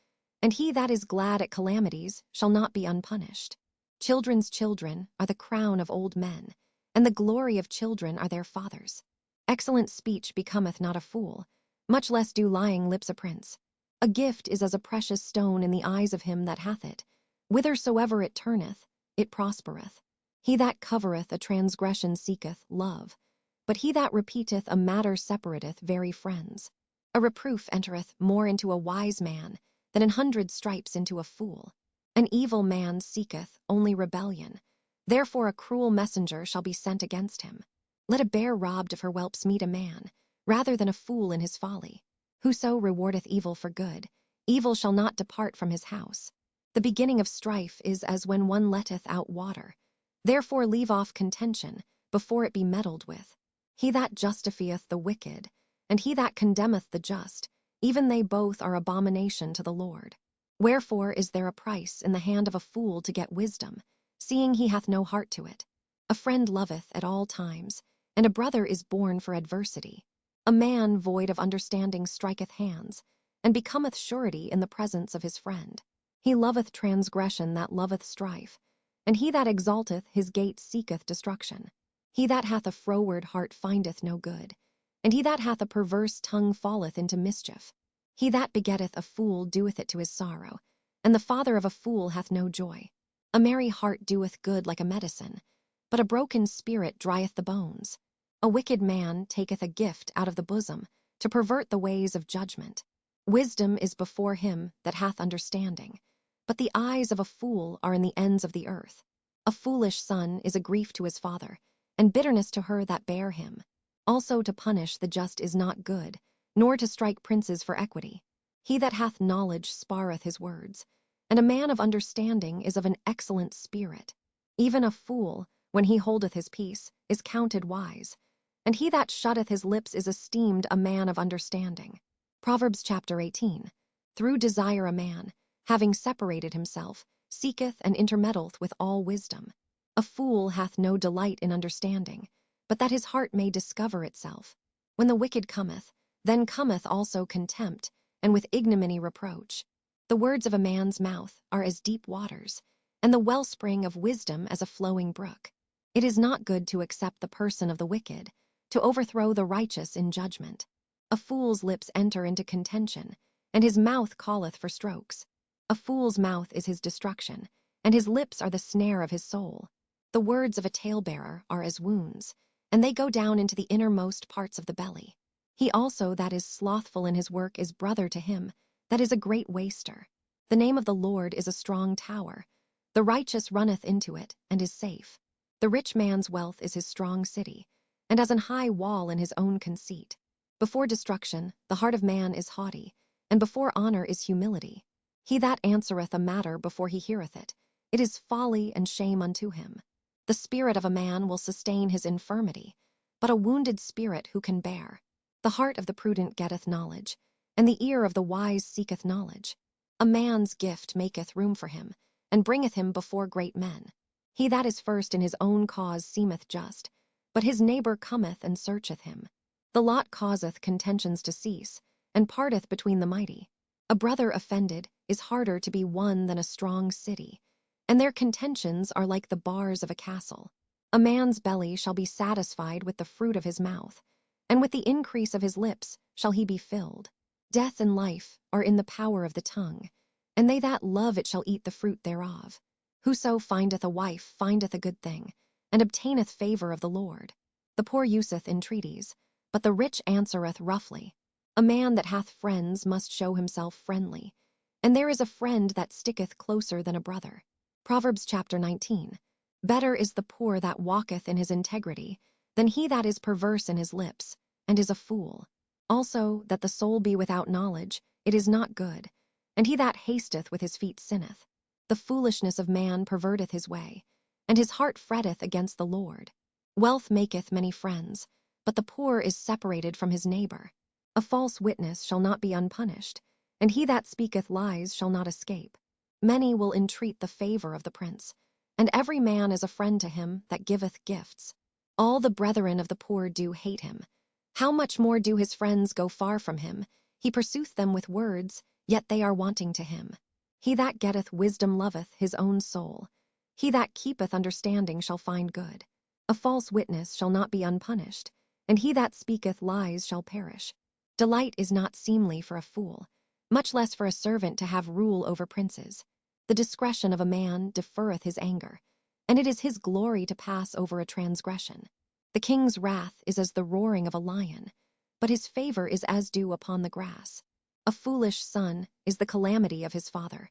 and he that is glad at calamities shall not be unpunished. Children's children are the crown of old men, and the glory of children are their fathers. Excellent speech becometh not a fool, much less do lying lips a prince. A gift is as a precious stone in the eyes of him that hath it. Whithersoever it turneth, it prospereth. He that covereth a transgression seeketh love, but he that repeateth a matter separateth very friends. A reproof entereth more into a wise man than 100 stripes into a fool. An evil man seeketh only rebellion, therefore a cruel messenger shall be sent against him. Let a bear robbed of her whelps meet a man, rather than a fool in his folly. Whoso rewardeth evil for good, evil shall not depart from his house. The beginning of strife is as when one letteth out water. Therefore leave off contention, before it be meddled with. He that justifieth the wicked, and he that condemneth the just, even they both are abomination to the Lord. Wherefore is there a price in the hand of a fool to get wisdom, seeing he hath no heart to it? A friend loveth at all times, and a brother is born for adversity. A man void of understanding striketh hands, and becometh surety in the presence of his friend. He loveth transgression that loveth strife, and he that exalteth his gate seeketh destruction. He that hath a froward heart findeth no good, and he that hath a perverse tongue falleth into mischief. He that begetteth a fool doeth it to his sorrow, and the father of a fool hath no joy. A merry heart doeth good like a medicine, but a broken spirit drieth the bones. A wicked man taketh a gift out of the bosom, to pervert the ways of judgment. Wisdom is before him that hath understanding, but the eyes of a fool are in the ends of the earth. A foolish son is a grief to his father, and bitterness to her that bare him. Also to punish the just is not good, nor to strike princes for equity. He that hath knowledge spareth his words, and a man of understanding is of an excellent spirit. Even a fool, when he holdeth his peace, is counted wise, and he that shutteth his lips is esteemed a man of understanding. Proverbs chapter 18. Through desire a man, having separated himself, seeketh and intermeddleth with all wisdom. A fool hath no delight in understanding, but that his heart may discover itself. When the wicked cometh, then cometh also contempt, and with ignominy reproach. The words of a man's mouth are as deep waters, and the wellspring of wisdom as a flowing brook. It is not good to accept the person of the wicked, to overthrow the righteous in judgment. A fool's lips enter into contention, and his mouth calleth for strokes. A fool's mouth is his destruction, and his lips are the snare of his soul. The words of a talebearer are as wounds, and they go down into the innermost parts of the belly. He also that is slothful in his work is brother to him that is a great waster. The name of the Lord is a strong tower. The righteous runneth into it, and is safe. The rich man's wealth is his strong city, and as an high wall in his own conceit. Before destruction, the heart of man is haughty, and before honor is humility. He that answereth a matter before he heareth it, it is folly and shame unto him. The spirit of a man will sustain his infirmity, but a wounded spirit who can bear? The heart of the prudent getteth knowledge, and the ear of the wise seeketh knowledge. A man's gift maketh room for him, and bringeth him before great men. He that is first in his own cause seemeth just, but his neighbor cometh and searcheth him. The lot causeth contentions to cease, and parteth between the mighty. A brother offended is harder to be won than a strong city, and their contentions are like the bars of a castle. A man's belly shall be satisfied with the fruit of his mouth, and with the increase of his lips shall he be filled. Death and life are in the power of the tongue, and they that love it shall eat the fruit thereof. Whoso findeth a wife findeth a good thing, and obtaineth favor of the Lord. The poor useth entreaties, but the rich answereth roughly. A man that hath friends must show himself friendly, and there is a friend that sticketh closer than a brother. Proverbs chapter 19. Better is the poor that walketh in his integrity than he that is perverse in his lips, and is a fool. Also, that the soul be without knowledge, it is not good, and he that hasteth with his feet sinneth. The foolishness of man perverteth his way, and his heart fretteth against the Lord. Wealth maketh many friends, but the poor is separated from his neighbor. A false witness shall not be unpunished, and he that speaketh lies shall not escape. Many will entreat the favor of the prince, and every man is a friend to him that giveth gifts. All the brethren of the poor do hate him. How much more do his friends go far from him? He pursueth them with words, yet they are wanting to him. He that getteth wisdom loveth his own soul. He that keepeth understanding shall find good. A false witness shall not be unpunished, and he that speaketh lies shall perish. Delight is not seemly for a fool, much less for a servant to have rule over princes. The discretion of a man deferreth his anger, and it is his glory to pass over a transgression. The king's wrath is as the roaring of a lion, but his favor is as dew upon the grass. A foolish son is the calamity of his father,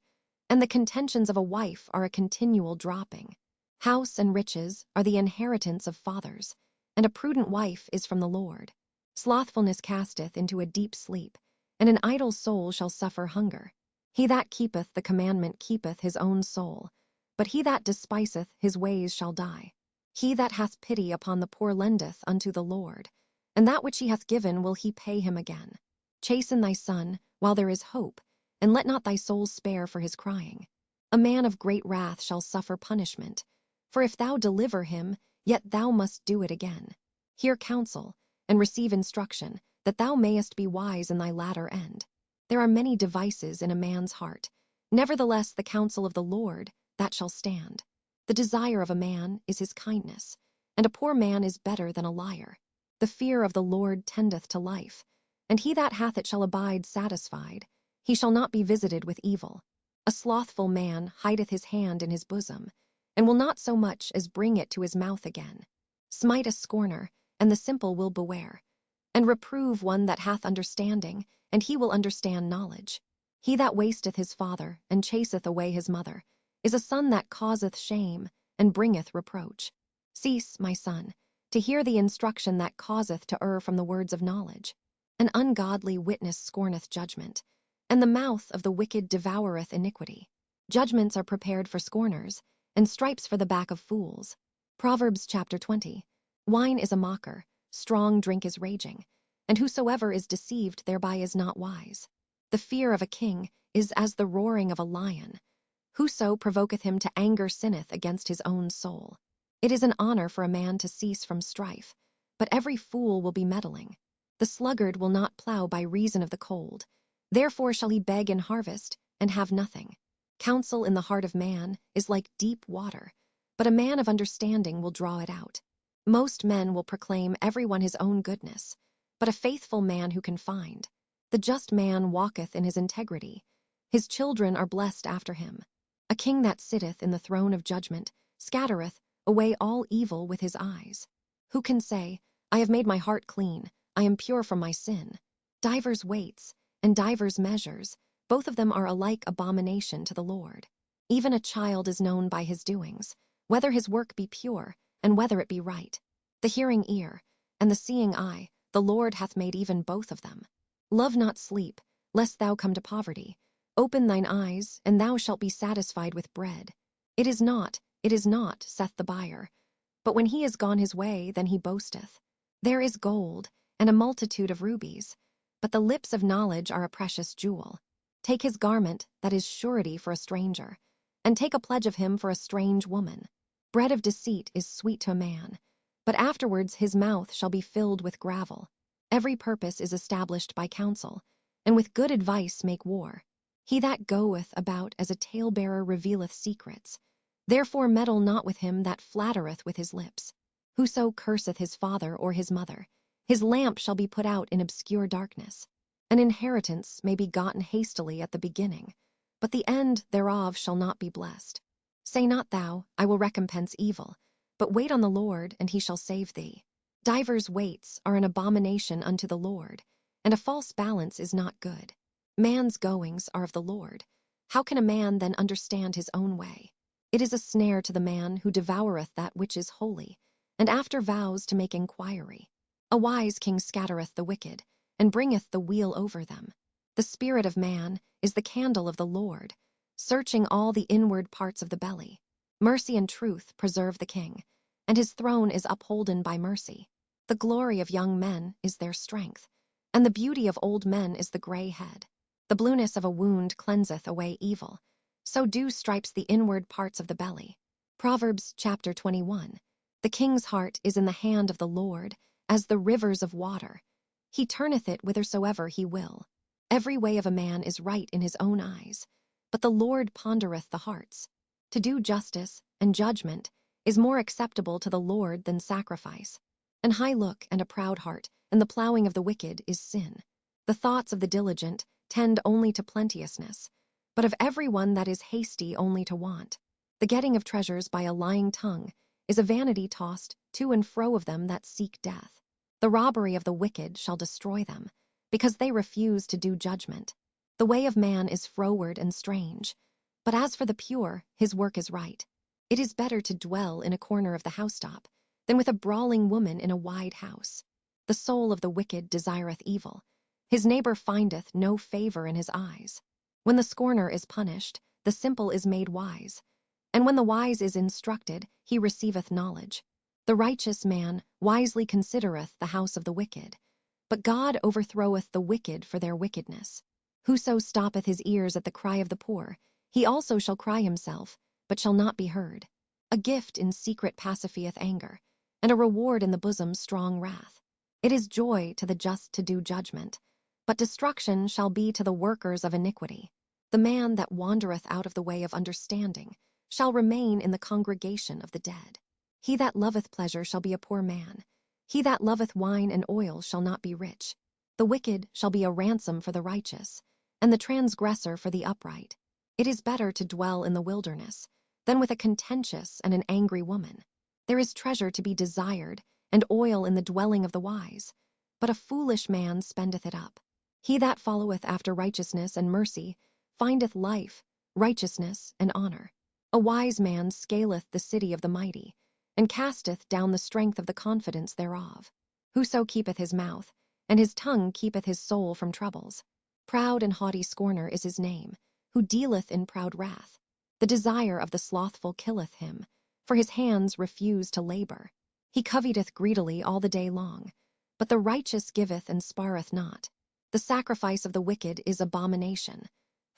and the contentions of a wife are a continual dropping. House and riches are the inheritance of fathers, and a prudent wife is from the Lord. Slothfulness casteth into a deep sleep, and an idle soul shall suffer hunger. He that keepeth the commandment keepeth his own soul, but he that despiseth his ways shall die. He that hath pity upon the poor lendeth unto the Lord, and that which he hath given will he pay him again. Chasten thy son while there is hope, and let not thy soul spare for his crying. A man of great wrath shall suffer punishment, for if thou deliver him, yet thou must do it again. Hear counsel, and receive instruction, that thou mayest be wise in thy latter end. There are many devices in a man's heart, nevertheless the counsel of the Lord, that shall stand. The desire of a man is his kindness, and a poor man is better than a liar. The fear of the Lord tendeth to life, and he that hath it shall abide satisfied. He shall not be visited with evil. A slothful man hideth his hand in his bosom, and will not so much as bring it to his mouth again. Smite a scorner, and the simple will beware, and reprove one that hath understanding, and he will understand knowledge. He that wasteth his father, and chaseth away his mother, is a son that causeth shame, and bringeth reproach. Cease, my son, to hear the instruction that causeth to err from the words of knowledge. An ungodly witness scorneth judgment, and the mouth of the wicked devoureth iniquity. Judgments are prepared for scorners, and stripes for the back of fools. Proverbs chapter 20. Wine is a mocker, strong drink is raging, and whosoever is deceived thereby is not wise. The fear of a king is as the roaring of a lion. Whoso provoketh him to anger sinneth against his own soul. It is an honor for a man to cease from strife, but every fool will be meddling. The sluggard will not plow by reason of the cold. Therefore shall he beg in harvest, and have nothing. Counsel in the heart of man is like deep water, but a man of understanding will draw it out. Most men will proclaim every one his own goodness, but a faithful man who can find. The just man walketh in his integrity. His children are blessed after him. A king that sitteth in the throne of judgment scattereth away all evil with his eyes. Who can say, I have made my heart clean, I am pure from my sin? Divers weights and divers measures, both of them are alike abomination to the Lord. Even a child is known by his doings, whether his work be pure, and whether it be right. The hearing ear and the seeing eye, the Lord hath made even both of them. Love not sleep, lest thou come to poverty, Open thine eyes, and thou shalt be satisfied with bread. It is not, saith the buyer. But when he is gone his way, then he boasteth. There is gold, and a multitude of rubies, but the lips of knowledge are a precious jewel. Take his garment, that is surety for a stranger, and take a pledge of him for a strange woman. Bread of deceit is sweet to a man, but afterwards his mouth shall be filled with gravel. Every purpose is established by counsel, and with good advice make war. He that goeth about as a talebearer revealeth secrets. Therefore meddle not with him that flattereth with his lips. Whoso curseth his father or his mother, his lamp shall be put out in obscure darkness. An inheritance may be gotten hastily at the beginning, but the end thereof shall not be blessed. Say not thou, I will recompense evil, but wait on the Lord, and he shall save thee. Divers weights are an abomination unto the Lord, and a false balance is not good. Man's goings are of the Lord. How can a man then understand his own way? It is a snare to the man who devoureth that which is holy, and after vows to make inquiry. A wise king scattereth the wicked, and bringeth the wheel over them. The spirit of man is the candle of the Lord, searching all the inward parts of the belly. Mercy and truth preserve the king, and his throne is upholden by mercy. The glory of young men is their strength, and the beauty of old men is the gray head. The blueness of a wound cleanseth away evil, so dew stripes the inward parts of the belly. Proverbs chapter 21. The king's heart is in the hand of the Lord, as the rivers of water. He turneth it whithersoever he will. Every way of a man is right in his own eyes, but the Lord pondereth the hearts. To do justice and judgment is more acceptable to the Lord than sacrifice. An high look and a proud heart, and the plowing of the wicked is sin. The thoughts of the diligent tend only to plenteousness, but of every one that is hasty only to want. The getting of treasures by a lying tongue is a vanity tossed to and fro of them that seek death. The robbery of the wicked shall destroy them, because they refuse to do judgment. The way of man is froward and strange, but as for the pure, his work is right. It is better to dwell in a corner of the housetop than with a brawling woman in a wide house. The soul of the wicked desireth evil. His neighbor findeth no favor in his eyes. When the scorner is punished, the simple is made wise, and when the wise is instructed, he receiveth knowledge. The righteous man wisely considereth the house of the wicked, but God overthroweth the wicked for their wickedness. Whoso stoppeth his ears at the cry of the poor, he also shall cry himself, but shall not be heard. A gift in secret pacifieth anger, and a reward in the bosom strong wrath. It is joy to the just to do judgment, but destruction shall be to the workers of iniquity. The man that wandereth out of the way of understanding shall remain in the congregation of the dead. He that loveth pleasure shall be a poor man. He that loveth wine and oil shall not be rich. The wicked shall be a ransom for the righteous, and the transgressor for the upright. It is better to dwell in the wilderness than with a contentious and an angry woman. There is treasure to be desired, and oil in the dwelling of the wise, but a foolish man spendeth it up. He that followeth after righteousness and mercy findeth life, righteousness, and honor. A wise man scaleth the city of the mighty, and casteth down the strength of the confidence thereof. Whoso keepeth his mouth, and his tongue keepeth his soul from troubles. Proud and haughty scorner is his name, who dealeth in proud wrath. The desire of the slothful killeth him, for his hands refuse to labor. He coveteth greedily all the day long, but the righteous giveth and spareth not. The sacrifice of the wicked is abomination.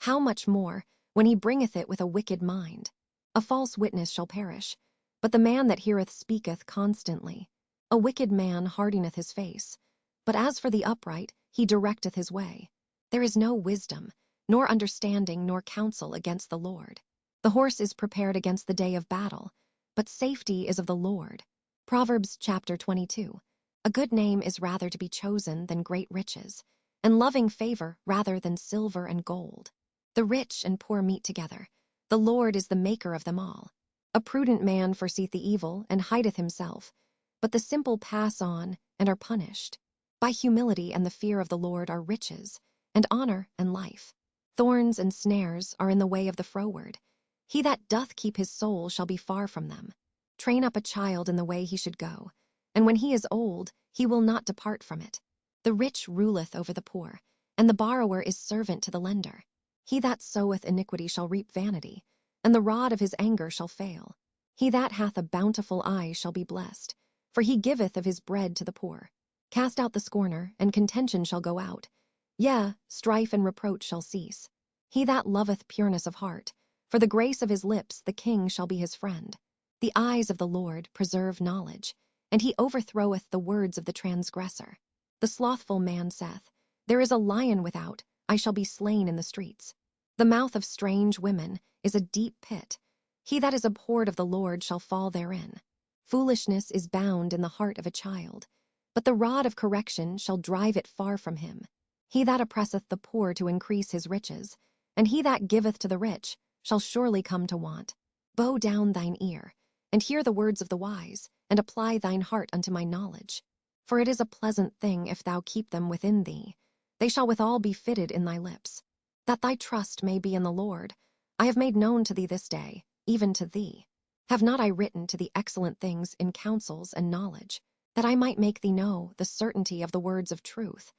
How much more, when he bringeth it with a wicked mind? A false witness shall perish, but the man that heareth speaketh constantly. A wicked man hardeneth his face, but as for the upright, he directeth his way. There is no wisdom, nor understanding, nor counsel against the Lord. The horse is prepared against the day of battle, but safety is of the Lord. Proverbs chapter 22. A good name is rather to be chosen than great riches, and loving favor rather than silver and gold. The rich and poor meet together. The Lord is the maker of them all. A prudent man foreseeth the evil and hideth himself, but the simple pass on and are punished. By humility and the fear of the Lord are riches, and honor and life. Thorns and snares are in the way of the froward. He that doth keep his soul shall be far from them. Train up a child in the way he should go, and when he is old, he will not depart from it. The rich ruleth over the poor, and the borrower is servant to the lender. He that soweth iniquity shall reap vanity, and the rod of his anger shall fail. He that hath a bountiful eye shall be blessed, for he giveth of his bread to the poor. Cast out the scorner, and contention shall go out. Yea, strife and reproach shall cease. He that loveth pureness of heart, for the grace of his lips the king shall be his friend. The eyes of the Lord preserve knowledge, and he overthroweth the words of the transgressor. The slothful man saith, There is a lion without, I shall be slain in the streets. The mouth of strange women is a deep pit. He that is abhorred of the Lord shall fall therein. Foolishness is bound in the heart of a child, but the rod of correction shall drive it far from him. He that oppresseth the poor to increase his riches, and he that giveth to the rich shall surely come to want. Bow down thine ear, and hear the words of the wise, and apply thine heart unto my knowledge. For it is a pleasant thing if thou keep them within thee. They shall withal be fitted in thy lips. That thy trust may be in the Lord, I have made known to thee this day, even to thee. Have not I written to thee excellent things in counsels and knowledge, that I might make thee know the certainty of the words of truth,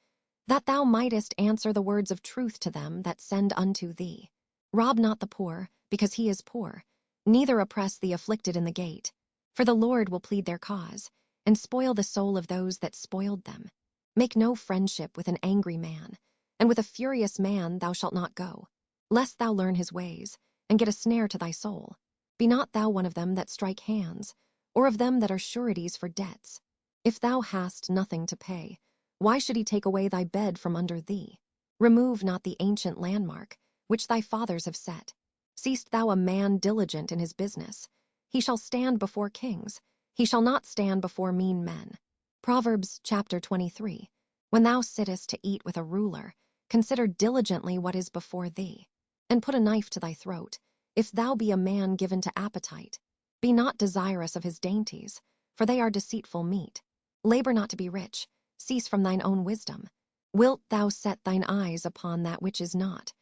that thou mightest answer the words of truth to them that send unto thee? Rob not the poor, because he is poor, neither oppress the afflicted in the gate. For the Lord will plead their cause, and spoil the soul of those that spoiled them. Make no friendship with an angry man, and with a furious man thou shalt not go, lest thou learn his ways, and get a snare to thy soul. Be not thou one of them that strike hands, or of them that are sureties for debts. If thou hast nothing to pay, why should he take away thy bed from under thee? Remove not the ancient landmark, which thy fathers have set. Seest thou a man diligent in his business? He shall stand before kings. He shall not stand before mean men. Proverbs chapter 23. When thou sittest to eat with a ruler, consider diligently what is before thee, and put a knife to thy throat, if thou be a man given to appetite. Be not desirous of his dainties, for they are deceitful meat. Labor not to be rich, cease from thine own wisdom. Wilt thou set thine eyes upon that which is not?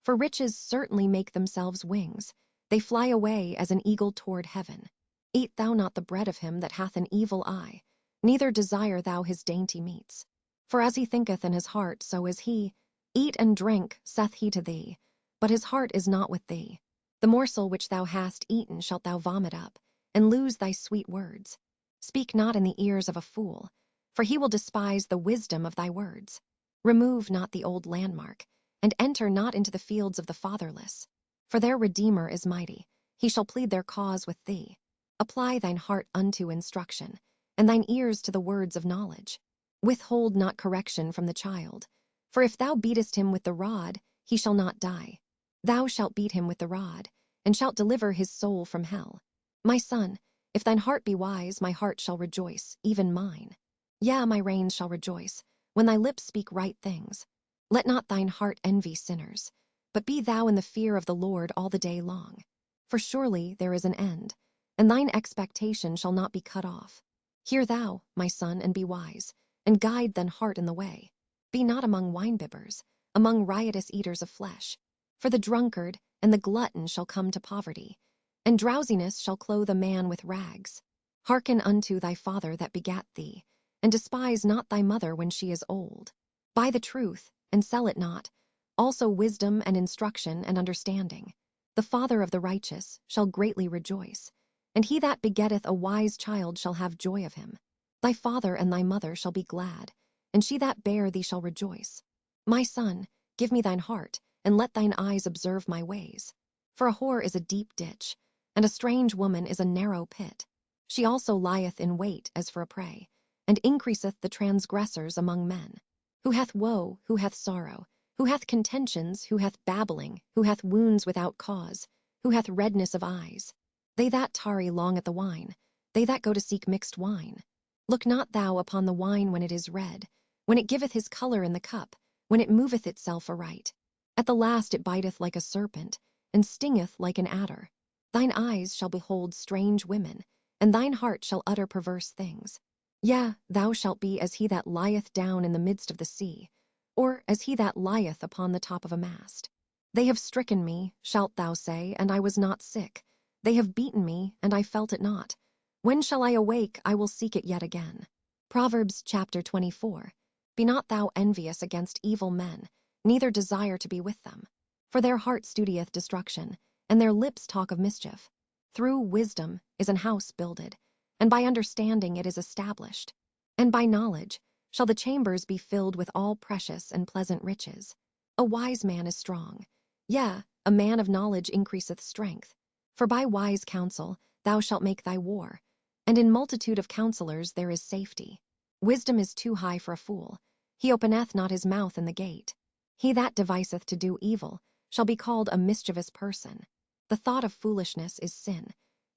For riches certainly make themselves wings. They fly away as an eagle toward heaven. Eat thou not the bread of him that hath an evil eye, neither desire thou his dainty meats. For as he thinketh in his heart, so is he. Eat and drink, saith he to thee, but his heart is not with thee. The morsel which thou hast eaten shalt thou vomit up, and lose thy sweet words. Speak not in the ears of a fool, for he will despise the wisdom of thy words. Remove not the old landmark, and enter not into the fields of the fatherless. For their Redeemer is mighty, he shall plead their cause with thee. Apply thine heart unto instruction, and thine ears to the words of knowledge. Withhold not correction from the child, for if thou beatest him with the rod, he shall not die. Thou shalt beat him with the rod, and shalt deliver his soul from hell. My son, if thine heart be wise, my heart shall rejoice, even mine. Yea, my reins shall rejoice, when thy lips speak right things. Let not thine heart envy sinners, but be thou in the fear of the Lord all the day long. For surely there is an end, and thine expectation shall not be cut off. Hear thou, my son, and be wise, and guide thine heart in the way. Be not among winebibbers, among riotous eaters of flesh. For the drunkard and the glutton shall come to poverty, and drowsiness shall clothe a man with rags. Hearken unto thy father that begat thee, and despise not thy mother when she is old. Buy the truth, and sell it not, also wisdom and instruction and understanding. The father of the righteous shall greatly rejoice, and he that begetteth a wise child shall have joy of him. Thy father and thy mother shall be glad, and she that bare thee shall rejoice. My son, give me thine heart, and let thine eyes observe my ways. For a whore is a deep ditch, and a strange woman is a narrow pit. She also lieth in wait as for a prey, and increaseth the transgressors among men. Who hath woe, who hath sorrow, who hath contentions, who hath babbling, who hath wounds without cause, who hath redness of eyes? They that tarry long at the wine, they that go to seek mixed wine. Look not thou upon the wine when it is red, when it giveth his color in the cup, when it moveth itself aright. At the last it biteth like a serpent, and stingeth like an adder. Thine eyes shall behold strange women, and thine heart shall utter perverse things. Yea, thou shalt be as he that lieth down in the midst of the sea, or as he that lieth upon the top of a mast. They have stricken me, shalt thou say, and I was not sick. They have beaten me, and I felt it not. When shall I awake? I will seek it yet again. Proverbs chapter 24. Be not thou envious against evil men, neither desire to be with them. For their heart studieth destruction, and their lips talk of mischief. Through wisdom is an house builded, and by understanding it is established. And by knowledge shall the chambers be filled with all precious and pleasant riches. A wise man is strong. Yea, a man of knowledge increaseth strength. For by wise counsel thou shalt make thy war, and in multitude of counselors there is safety. Wisdom is too high for a fool. He openeth not his mouth in the gate. He that deviseth to do evil shall be called a mischievous person. The thought of foolishness is sin,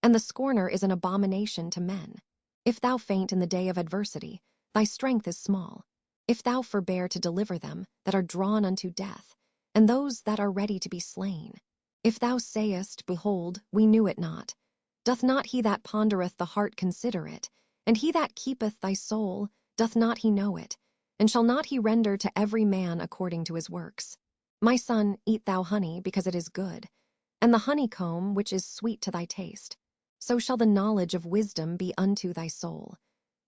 and the scorner is an abomination to men. If thou faint in the day of adversity, thy strength is small. If thou forbear to deliver them that are drawn unto death, and those that are ready to be slain. If thou sayest, Behold, we knew it not, doth not he that pondereth the heart consider it? And he that keepeth thy soul, doth not he know it? And shall not he render to every man according to his works? My son, eat thou honey, because it is good, and the honeycomb which is sweet to thy taste. So shall the knowledge of wisdom be unto thy soul.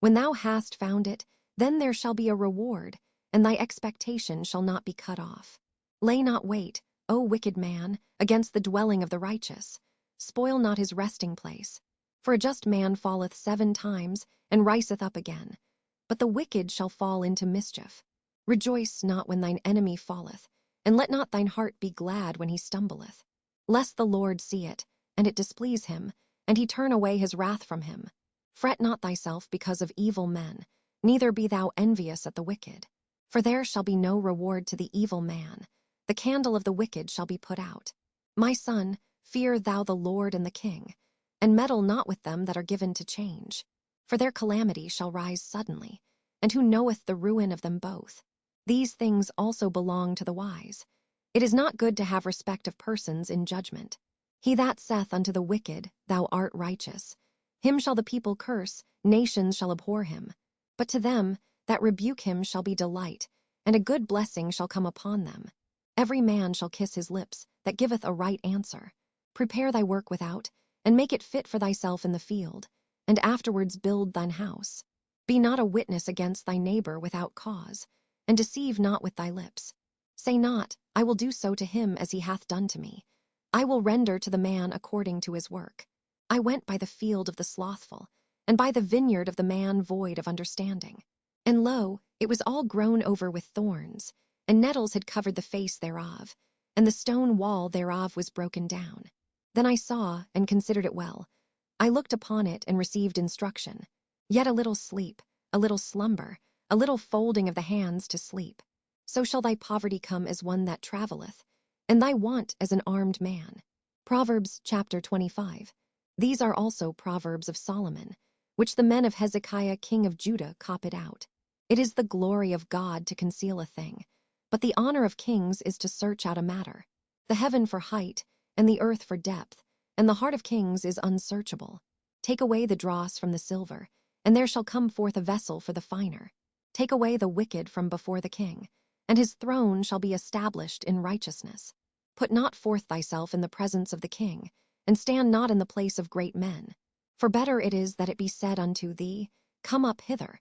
When thou hast found it, then there shall be a reward, and thy expectation shall not be cut off. Lay not wait, O wicked man, against the dwelling of the righteous. Spoil not his resting place. For a just man falleth 7 times, and riseth up again. But the wicked shall fall into mischief. Rejoice not when thine enemy falleth, and let not thine heart be glad when he stumbleth. Lest the Lord see it, and it displease him, and he turn away his wrath from him. Fret not thyself because of evil men, neither be thou envious at the wicked. For there shall be no reward to the evil man. The candle of the wicked shall be put out. My son, fear thou the Lord and the king, and meddle not with them that are given to change. For their calamity shall rise suddenly, and who knoweth the ruin of them both? These things also belong to the wise. It is not good to have respect of persons in judgment. He that saith unto the wicked, Thou art righteous, him shall the people curse, nations shall abhor him. But to them that rebuke him shall be delight, and a good blessing shall come upon them. Every man shall kiss his lips that giveth a right answer. Prepare thy work without, and make it fit for thyself in the field, and afterwards build thine house. Be not a witness against thy neighbor without cause, and deceive not with thy lips. Say not, I will do so to him as he hath done to me. I will render to the man according to his work. I went by the field of the slothful, and by the vineyard of the man void of understanding. And lo, it was all grown over with thorns, and nettles had covered the face thereof, and the stone wall thereof was broken down. Then I saw and considered it well. I looked upon it and received instruction. Yet a little sleep, a little slumber, a little folding of the hands to sleep. So shall thy poverty come as one that travelleth, and thy want as an armed man. Proverbs chapter 25. These are also Proverbs of Solomon, which the men of Hezekiah king of Judah copied out. It is the glory of God to conceal a thing, but the honor of kings is to search out a matter. The heaven for height, and the earth for depth, and the heart of kings is unsearchable. Take away the dross from the silver, and there shall come forth a vessel for the finer. Take away the wicked from before the king, and his throne shall be established in righteousness. Put not forth thyself in the presence of the king, and stand not in the place of great men. For better it is that it be said unto thee, Come up hither,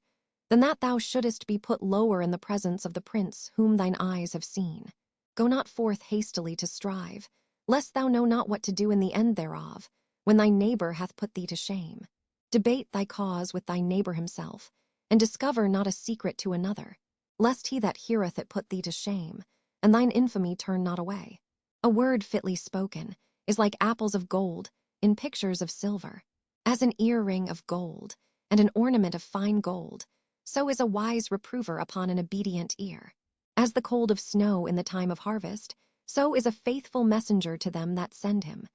than that thou shouldest be put lower in the presence of the prince whom thine eyes have seen. Go not forth hastily to strive, lest thou know not what to do in the end thereof, when thy neighbor hath put thee to shame. Debate thy cause with thy neighbor himself, and discover not a secret to another, lest he that heareth it put thee to shame, and thine infamy turn not away. A word fitly spoken is like apples of gold in pictures of silver. As an earring of gold, and an ornament of fine gold, so is a wise reprover upon an obedient ear. As the cold of snow in the time of harvest, so is a faithful messenger to them that send him.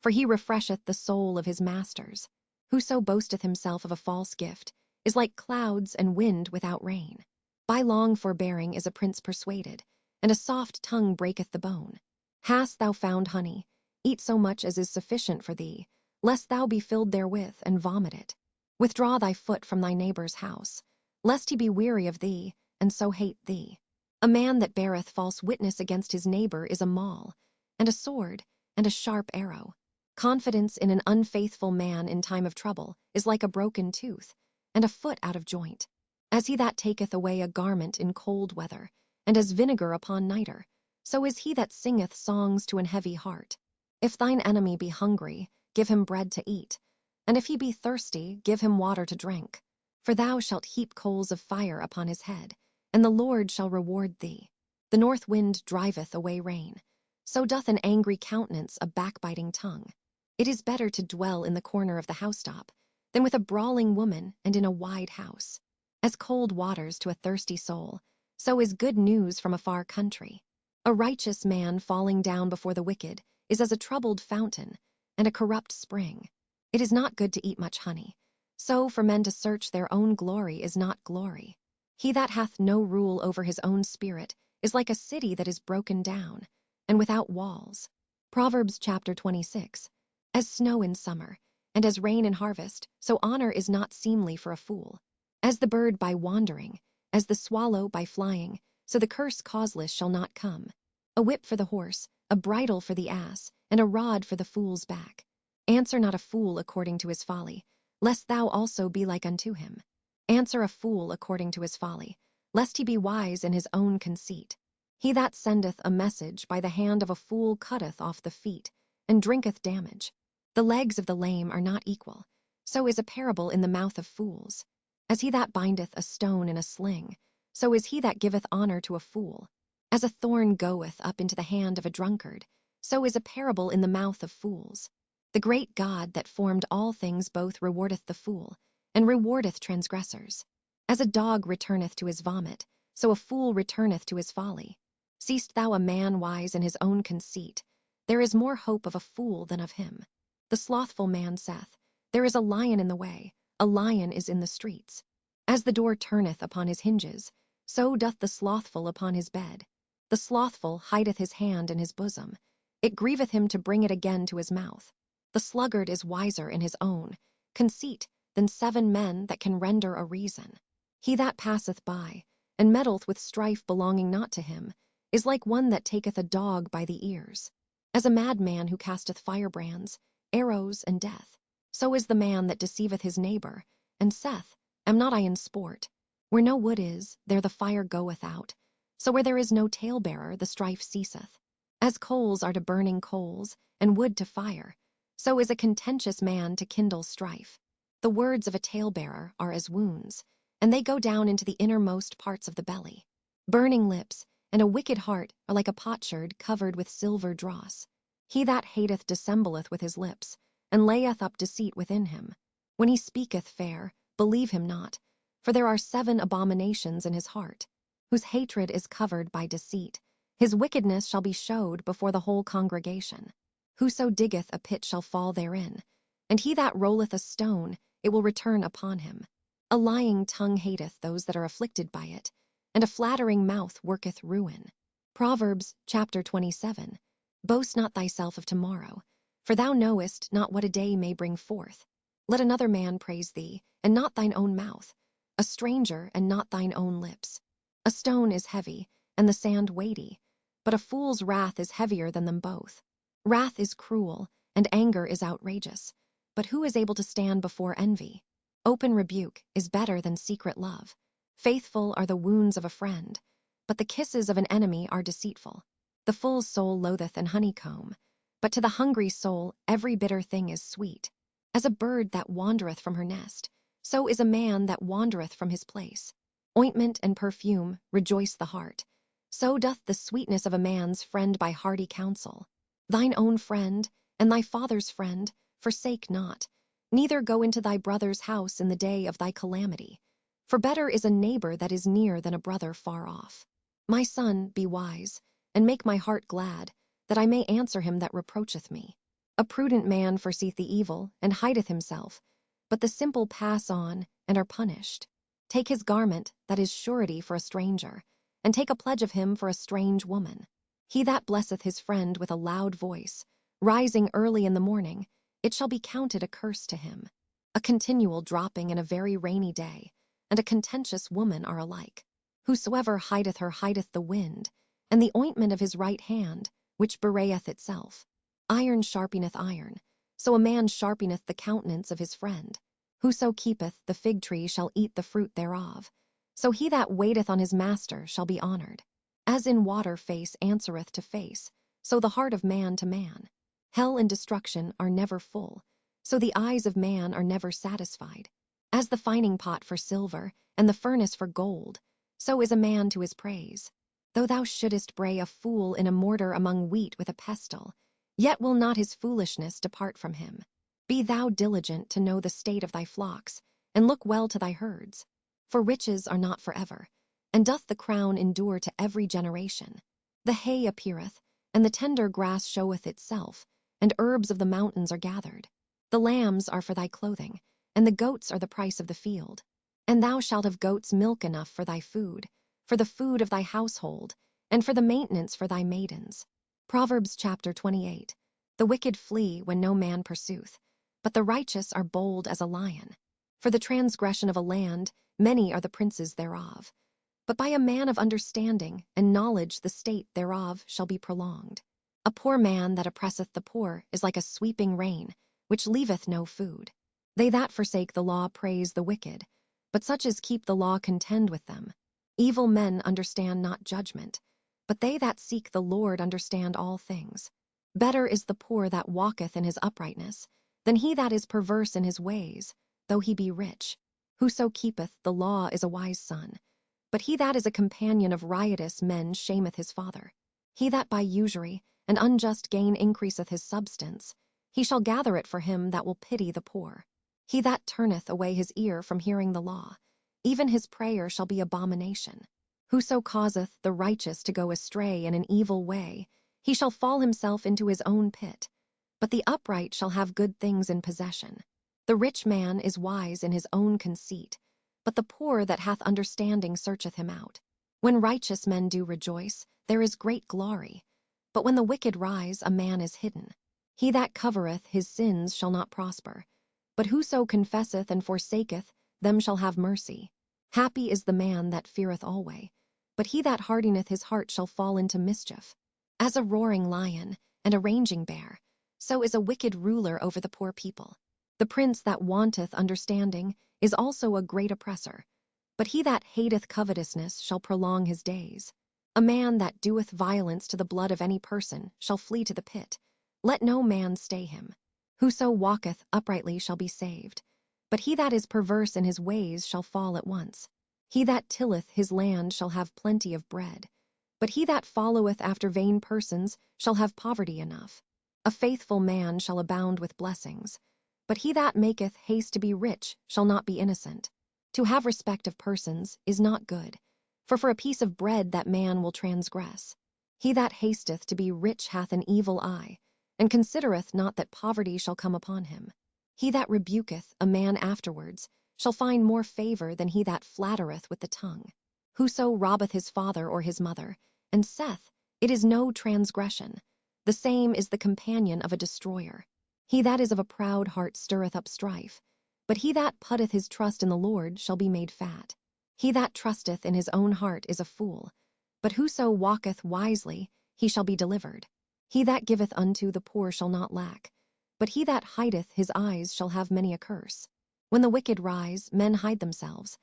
For he refresheth the soul of his masters. Whoso boasteth himself of a false gift is like clouds and wind without rain. By long forbearing is a prince persuaded, and a soft tongue breaketh the bone. Hast thou found honey? Eat so much as is sufficient for thee, lest thou be filled therewith and vomit it. Withdraw thy foot from thy neighbor's house, lest he be weary of thee, and so hate thee. A man that beareth false witness against his neighbor is a maul, and a sword, and a sharp arrow. Confidence in an unfaithful man in time of trouble is like a broken tooth, and a foot out of joint. As he that taketh away a garment in cold weather, and as vinegar upon nitre, So is he that singeth songs to an heavy heart. If thine enemy be hungry, give him bread to eat, and if he be thirsty, give him water to drink. For thou shalt heap coals of fire upon his head, and the Lord shall reward thee. The north wind driveth away rain, so doth an angry countenance a backbiting tongue. It is better to dwell in the corner of the housetop than with a brawling woman and in a wide house. As cold waters to a thirsty soul, so is good news from a far country. A righteous man falling down before the wicked is as a troubled fountain and a corrupt spring. It is not good to eat much honey, so for men to search their own glory is not glory. He that hath no rule over his own spirit is like a city that is broken down and without walls. Proverbs chapter 26. As snow in summer, and as rain in harvest, so honor is not seemly for a fool. As the bird by wandering, as the swallow by flying, so the curse causeless shall not come. A whip for the horse, a bridle for the ass, and a rod for the fool's back. Answer not a fool according to his folly, lest thou also be like unto him. Answer a fool according to his folly, lest he be wise in his own conceit. He that sendeth a message by the hand of a fool cutteth off the feet, and drinketh damage. The legs of the lame are not equal, so is a parable in the mouth of fools. As he that bindeth a stone in a sling, so is he that giveth honor to a fool. As a thorn goeth up into the hand of a drunkard, so is a parable in the mouth of fools. The great God that formed all things both rewardeth the fool, and rewardeth transgressors. As a dog returneth to his vomit, so a fool returneth to his folly. Seest thou a man wise in his own conceit? There is more hope of a fool than of him. The slothful man saith, There is a lion in the way, a lion is in the streets. As the door turneth upon his hinges, so doth the slothful upon his bed. The slothful hideth his hand in his bosom. It grieveth him to bring it again to his mouth. The sluggard is wiser in his own conceit than 7 men that can render a reason. He that passeth by, and meddleth with strife belonging not to him, is like one that taketh a dog by the ears. As a madman who casteth firebrands, arrows, and death, so is the man that deceiveth his neighbor, and saith, Am not I in sport? Where no wood is, there the fire goeth out. So where there is no talebearer, the strife ceaseth. As coals are to burning coals, and wood to fire, so is a contentious man to kindle strife. The words of a talebearer are as wounds, and they go down into the innermost parts of the belly. Burning lips and a wicked heart are like a potsherd covered with silver dross. He that hateth dissembleth with his lips, and layeth up deceit within him. When he speaketh fair, believe him not, for there are 7 abominations in his heart, whose hatred is covered by deceit. His wickedness shall be showed before the whole congregation. Whoso diggeth a pit shall fall therein, and he that rolleth a stone, it will return upon him. A lying tongue hateth those that are afflicted by it, and a flattering mouth worketh ruin. Proverbs chapter 27. Boast not thyself of tomorrow, for thou knowest not what a day may bring forth. Let another man praise thee, and not thine own mouth, a stranger, and not thine own lips. A stone is heavy, and the sand weighty, but a fool's wrath is heavier than them both. Wrath is cruel, and anger is outrageous, but who is able to stand before envy? Open rebuke is better than secret love. Faithful are the wounds of a friend, but the kisses of an enemy are deceitful. The full soul loatheth an honeycomb, but to the hungry soul every bitter thing is sweet. As a bird that wandereth from her nest, so is a man that wandereth from his place. Ointment and perfume rejoice the heart, so doth the sweetness of a man's friend by hearty counsel. Thine own friend, and thy father's friend, forsake not, neither go into thy brother's house in the day of thy calamity. For better is a neighbor that is near than a brother far off. My son, be wise, and make my heart glad, that I may answer him that reproacheth me. A prudent man foreseeth the evil, and hideth himself, but the simple pass on, and are punished. Take his garment, that is surety for a stranger, and take a pledge of him for a strange woman. He that blesseth his friend with a loud voice, rising early in the morning, it shall be counted a curse to him. A continual dropping in a very rainy day, and a contentious woman are alike. Whosoever hideth her hideth the wind, and the ointment of his right hand, which bewrayeth itself. Iron sharpeneth iron, so a man sharpeneth the countenance of his friend. Whoso keepeth the fig tree shall eat the fruit thereof, so he that waiteth on his master shall be honored. As in water face answereth to face, so the heart of man to man. Hell and destruction are never full, so the eyes of man are never satisfied. As the fining pot for silver, and the furnace for gold, so is a man to his praise. Though thou shouldest bray a fool in a mortar among wheat with a pestle, yet will not his foolishness depart from him. Be thou diligent to know the state of thy flocks, and look well to thy herds. For riches are not forever, and doth the crown endure to every generation. The hay appeareth, and the tender grass showeth itself, and herbs of the mountains are gathered. The lambs are for thy clothing, and the goats are the price of the field. And thou shalt have goats' milk enough for thy food, for the food of thy household, and for the maintenance for thy maidens. Proverbs chapter 28. The wicked flee when no man pursueth, but the righteous are bold as a lion. For the transgression of a land, many are the princes thereof. But by a man of understanding and knowledge the state thereof shall be prolonged. A poor man that oppresseth the poor is like a sweeping rain, which leaveth no food. They that forsake the law praise the wicked, but such as keep the law contend with them. Evil men understand not judgment, but they that seek the Lord understand all things. Better is the poor that walketh in his uprightness, than he that is perverse in his ways, though he be rich. Whoso keepeth the law is a wise son, but he that is a companion of riotous men shameth his father. He that by usury and unjust gain increaseth his substance, he shall gather it for him that will pity the poor. He that turneth away his ear from hearing the law, even his prayer shall be abomination. Whoso causeth the righteous to go astray in an evil way, he shall fall himself into his own pit. But the upright shall have good things in possession. The rich man is wise in his own conceit, but the poor that hath understanding searcheth him out. When righteous men do rejoice, there is great glory. But when the wicked rise, a man is hidden. He that covereth his sins shall not prosper, but whoso confesseth and forsaketh, them shall have mercy. Happy is the man that feareth alway, but he that hardeneth his heart shall fall into mischief. As a roaring lion and a raging bear, so is a wicked ruler over the poor people. The prince that wanteth understanding is also a great oppressor, but he that hateth covetousness shall prolong his days. A man that doeth violence to the blood of any person shall flee to the pit. Let no man stay him. Whoso walketh uprightly shall be saved, but he that is perverse in his ways shall fall at once. He that tilleth his land shall have plenty of bread, but he that followeth after vain persons shall have poverty enough. A faithful man shall abound with blessings, but he that maketh haste to be rich shall not be innocent. To have respect of persons is not good, for a piece of bread that man will transgress. He that hasteth to be rich hath an evil eye, and considereth not that poverty shall come upon him. He that rebuketh a man afterwards shall find more favor than he that flattereth with the tongue. Whoso robbeth his father or his mother, and saith, It is no transgression, the same is the companion of a destroyer. He that is of a proud heart stirreth up strife, but he that putteth his trust in the Lord shall be made fat. He that trusteth in his own heart is a fool, but whoso walketh wisely, he shall be delivered. He that giveth unto the poor shall not lack, but he that hideth his eyes shall have many a curse. When the wicked rise, men hide themselves,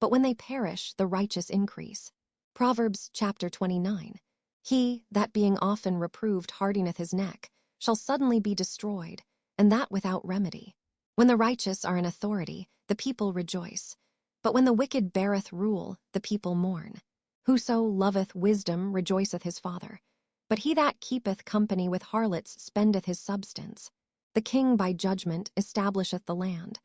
but when they perish, the righteous increase. Proverbs chapter 29. He that being often reproved hardeneth his neck shall suddenly be destroyed, and that without remedy. When the righteous are in authority, the people rejoice, but when the wicked beareth rule, the people mourn. Whoso loveth wisdom rejoiceth his father, but he that keepeth company with harlots spendeth his substance. The king by judgment establisheth the land,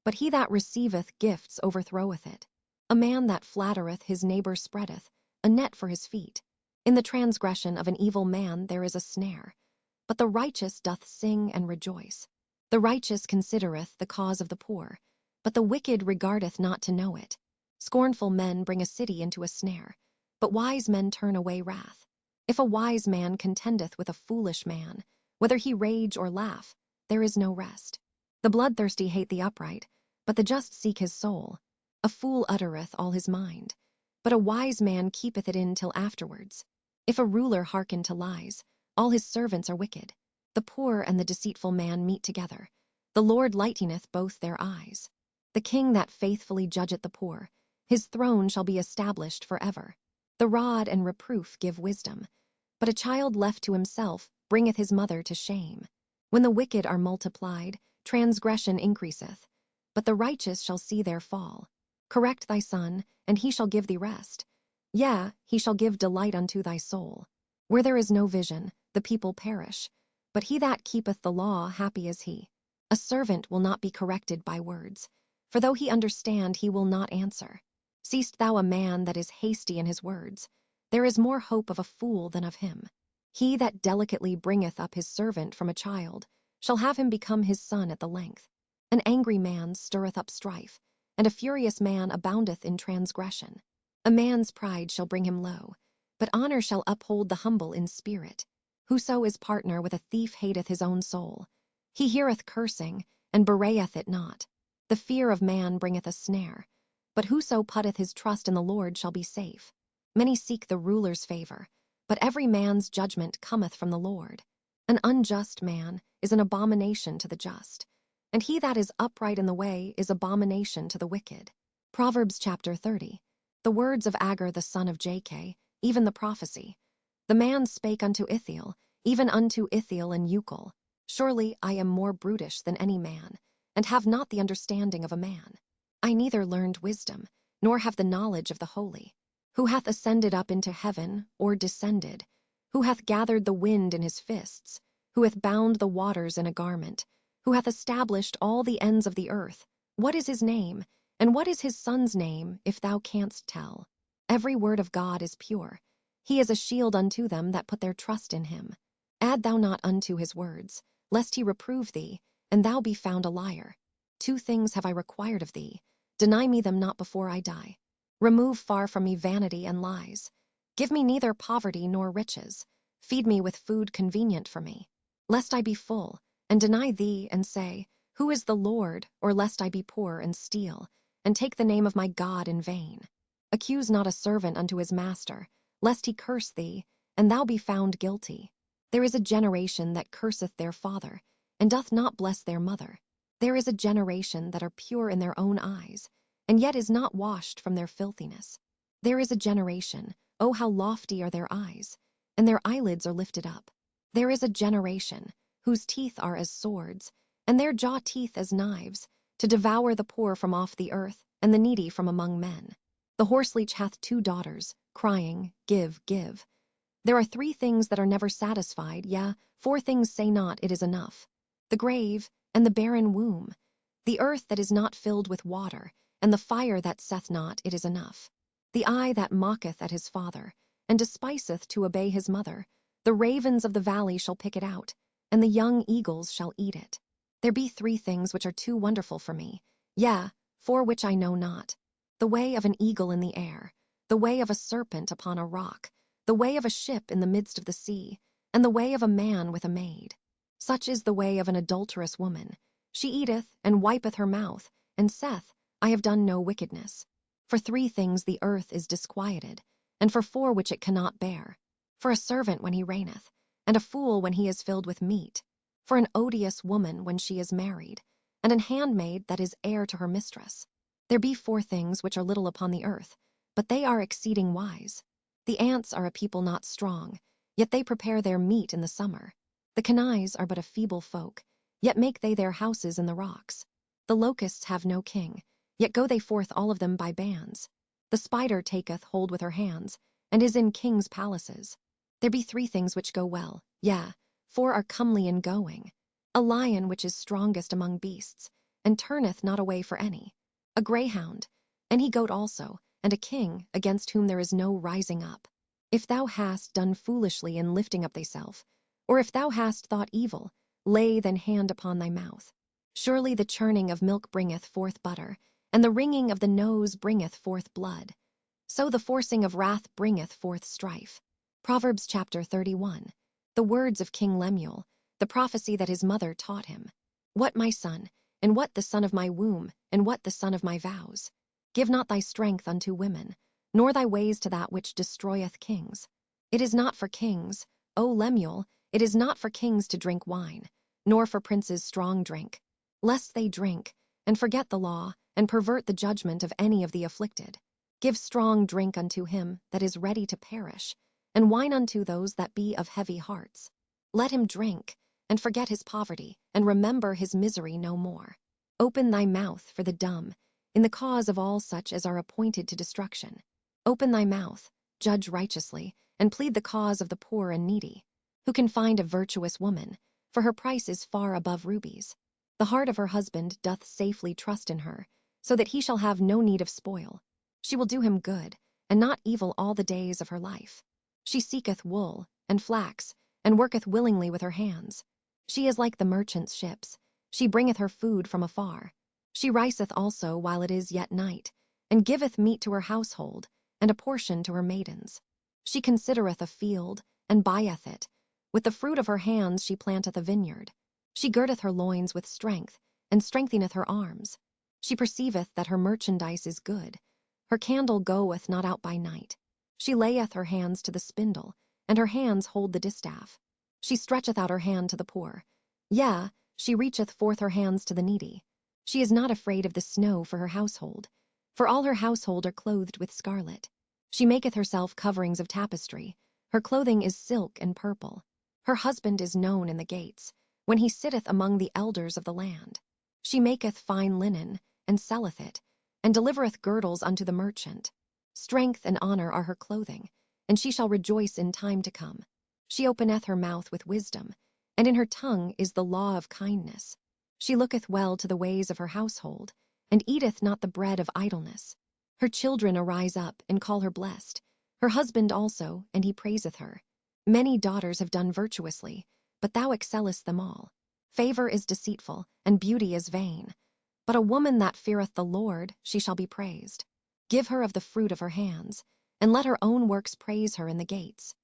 but he that receiveth gifts overthroweth it. A man that flattereth his neighbor spreadeth a net for his feet. In the transgression of an evil man there is a snare, but the righteous doth sing and rejoice. The righteous considereth the cause of the poor, but the wicked regardeth not to know it. Scornful men bring a city into a snare, but wise men turn away wrath. If a wise man contendeth with a foolish man, whether he rage or laugh, there is no rest. The bloodthirsty hate the upright, but the just seek his soul. A fool uttereth all his mind, but a wise man keepeth it in till afterwards. If a ruler hearken to lies, all his servants are wicked. The poor and the deceitful man meet together. The Lord lighteneth both their eyes. The king that faithfully judgeth the poor, his throne shall be established forever. The rod and reproof give wisdom, but a child left to himself bringeth his mother to shame. When the wicked are multiplied, transgression increaseth, but the righteous shall see their fall. Correct thy son, and he shall give thee rest. Yea, he shall give delight unto thy soul. Where there is no vision, the people perish, but he that keepeth the law, happy is he. A servant will not be corrected by words, for though he understand, he will not answer. Seest thou a man that is hasty in his words? There is more hope of a fool than of him. He that delicately bringeth up his servant from a child shall have him become his son at the length. An angry man stirreth up strife, and a furious man aboundeth in transgression. A man's pride shall bring him low, but honor shall uphold the humble in spirit. Whoso is partner with a thief hateth his own soul. He heareth cursing, and bewrayeth it not. The fear of man bringeth a snare, but whoso putteth his trust in the Lord shall be safe. Many seek the ruler's favor, but every man's judgment cometh from the Lord. An unjust man is an abomination to the just, and he that is upright in the way is abomination to the wicked. Proverbs chapter 30. The words of Agur the son of Jakeh, even the prophecy. The man spake unto Ithiel, even unto Ithiel and Ucal. Surely I am more brutish than any man, and have not the understanding of a man. I neither learned wisdom, nor have the knowledge of the holy. Who hath ascended up into heaven, or descended? Who hath gathered the wind in his fists? Who hath bound the waters in a garment? Who hath established all the ends of the earth? What is his name? And what is his son's name, if thou canst tell? Every word of God is pure. He is a shield unto them that put their trust in him. Add thou not unto his words, lest he reprove thee, and thou be found a liar. 2 things have I required of thee. Deny me them not before I die. Remove far from me vanity and lies. Give me neither poverty nor riches. Feed me with food convenient for me. Lest I be full, and deny thee, and say, Who is the Lord? Or lest I be poor and steal, and take the name of my God in vain. Accuse not a servant unto his master, lest he curse thee, and thou be found guilty. There is a generation that curseth their father, and doth not bless their mother. There is a generation that are pure in their own eyes, and yet is not washed from their filthiness. There is a generation, oh how lofty are their eyes, and their eyelids are lifted up. There is a generation, whose teeth are as swords, and their jaw teeth as knives, to devour the poor from off the earth, and the needy from among men. The horseleech hath 2 daughters, crying, Give, give. There are 3 things that are never satisfied, yea, 4 things say not, It is enough. The grave, and the barren womb, the earth that is not filled with water, and the fire that saith not, It is enough. The eye that mocketh at his father, and despiseth to obey his mother, the ravens of the valley shall pick it out, and the young eagles shall eat it. There be 3 things which are too wonderful for me, yea, 4 which I know not. The way of an eagle in the air, the way of a serpent upon a rock, the way of a ship in the midst of the sea, and the way of a man with a maid. Such is the way of an adulterous woman. She eateth, and wipeth her mouth, and saith, I have done no wickedness. For 3 things the earth is disquieted, and for 4 which it cannot bear. For a servant when he reigneth, and a fool when he is filled with meat. For an odious woman when she is married, and an handmaid that is heir to her mistress. There be 4 things which are little upon the earth, but they are exceeding wise. The ants are a people not strong, yet they prepare their meat in the summer. The canaries are but a feeble folk, yet make they their houses in the rocks. The locusts have no king, yet go they forth all of them by bands. The spider taketh hold with her hands, and is in kings' palaces. There be 3 things which go well, yea, 4 are comely in going. A lion which is strongest among beasts, and turneth not away for any. A greyhound, and he goat also, and a king, against whom there is no rising up. If thou hast done foolishly in lifting up thyself, or if thou hast thought evil, lay thine hand upon thy mouth. Surely the churning of milk bringeth forth butter, and the wringing of the nose bringeth forth blood. So the forcing of wrath bringeth forth strife. Proverbs chapter 31. The words of King Lemuel, the prophecy that his mother taught him. What, my son, and what the son of my womb, and what the son of my vows? Give not thy strength unto women, nor thy ways to that which destroyeth kings. It is not for kings, O Lemuel, it is not for kings to drink wine, nor for princes strong drink, lest they drink, and forget the law, and pervert the judgment of any of the afflicted. Give strong drink unto him that is ready to perish, and wine unto those that be of heavy hearts. Let him drink, and forget his poverty, and remember his misery no more. Open thy mouth for the dumb, in the cause of all such as are appointed to destruction. Open thy mouth, judge righteously, and plead the cause of the poor and needy. Who can find a virtuous woman? For her price is far above rubies. The heart of her husband doth safely trust in her, so that he shall have no need of spoil. She will do him good, and not evil all the days of her life. She seeketh wool and flax, and worketh willingly with her hands. She is like the merchant's ships. She bringeth her food from afar. She riseth also while it is yet night, and giveth meat to her household, and a portion to her maidens. She considereth a field, and buyeth it. With the fruit of her hands she planteth a vineyard. She girdeth her loins with strength, and strengtheneth her arms. She perceiveth that her merchandise is good. Her candle goeth not out by night. She layeth her hands to the spindle, and her hands hold the distaff. She stretcheth out her hand to the poor. Yea, she reacheth forth her hands to the needy. She is not afraid of the snow for her household, for all her household are clothed with scarlet. She maketh herself coverings of tapestry. Her clothing is silk and purple. Her husband is known in the gates, when he sitteth among the elders of the land. She maketh fine linen, and selleth it, and delivereth girdles unto the merchant. Strength and honor are her clothing, and she shall rejoice in time to come. She openeth her mouth with wisdom, and in her tongue is the law of kindness. She looketh well to the ways of her household, and eateth not the bread of idleness. Her children arise up, and call her blessed. Her husband also, and he praiseth her. Many daughters have done virtuously, but thou excellest them all. Favor is deceitful, and beauty is vain. But a woman that feareth the Lord, she shall be praised. Give her of the fruit of her hands, and let her own works praise her in the gates.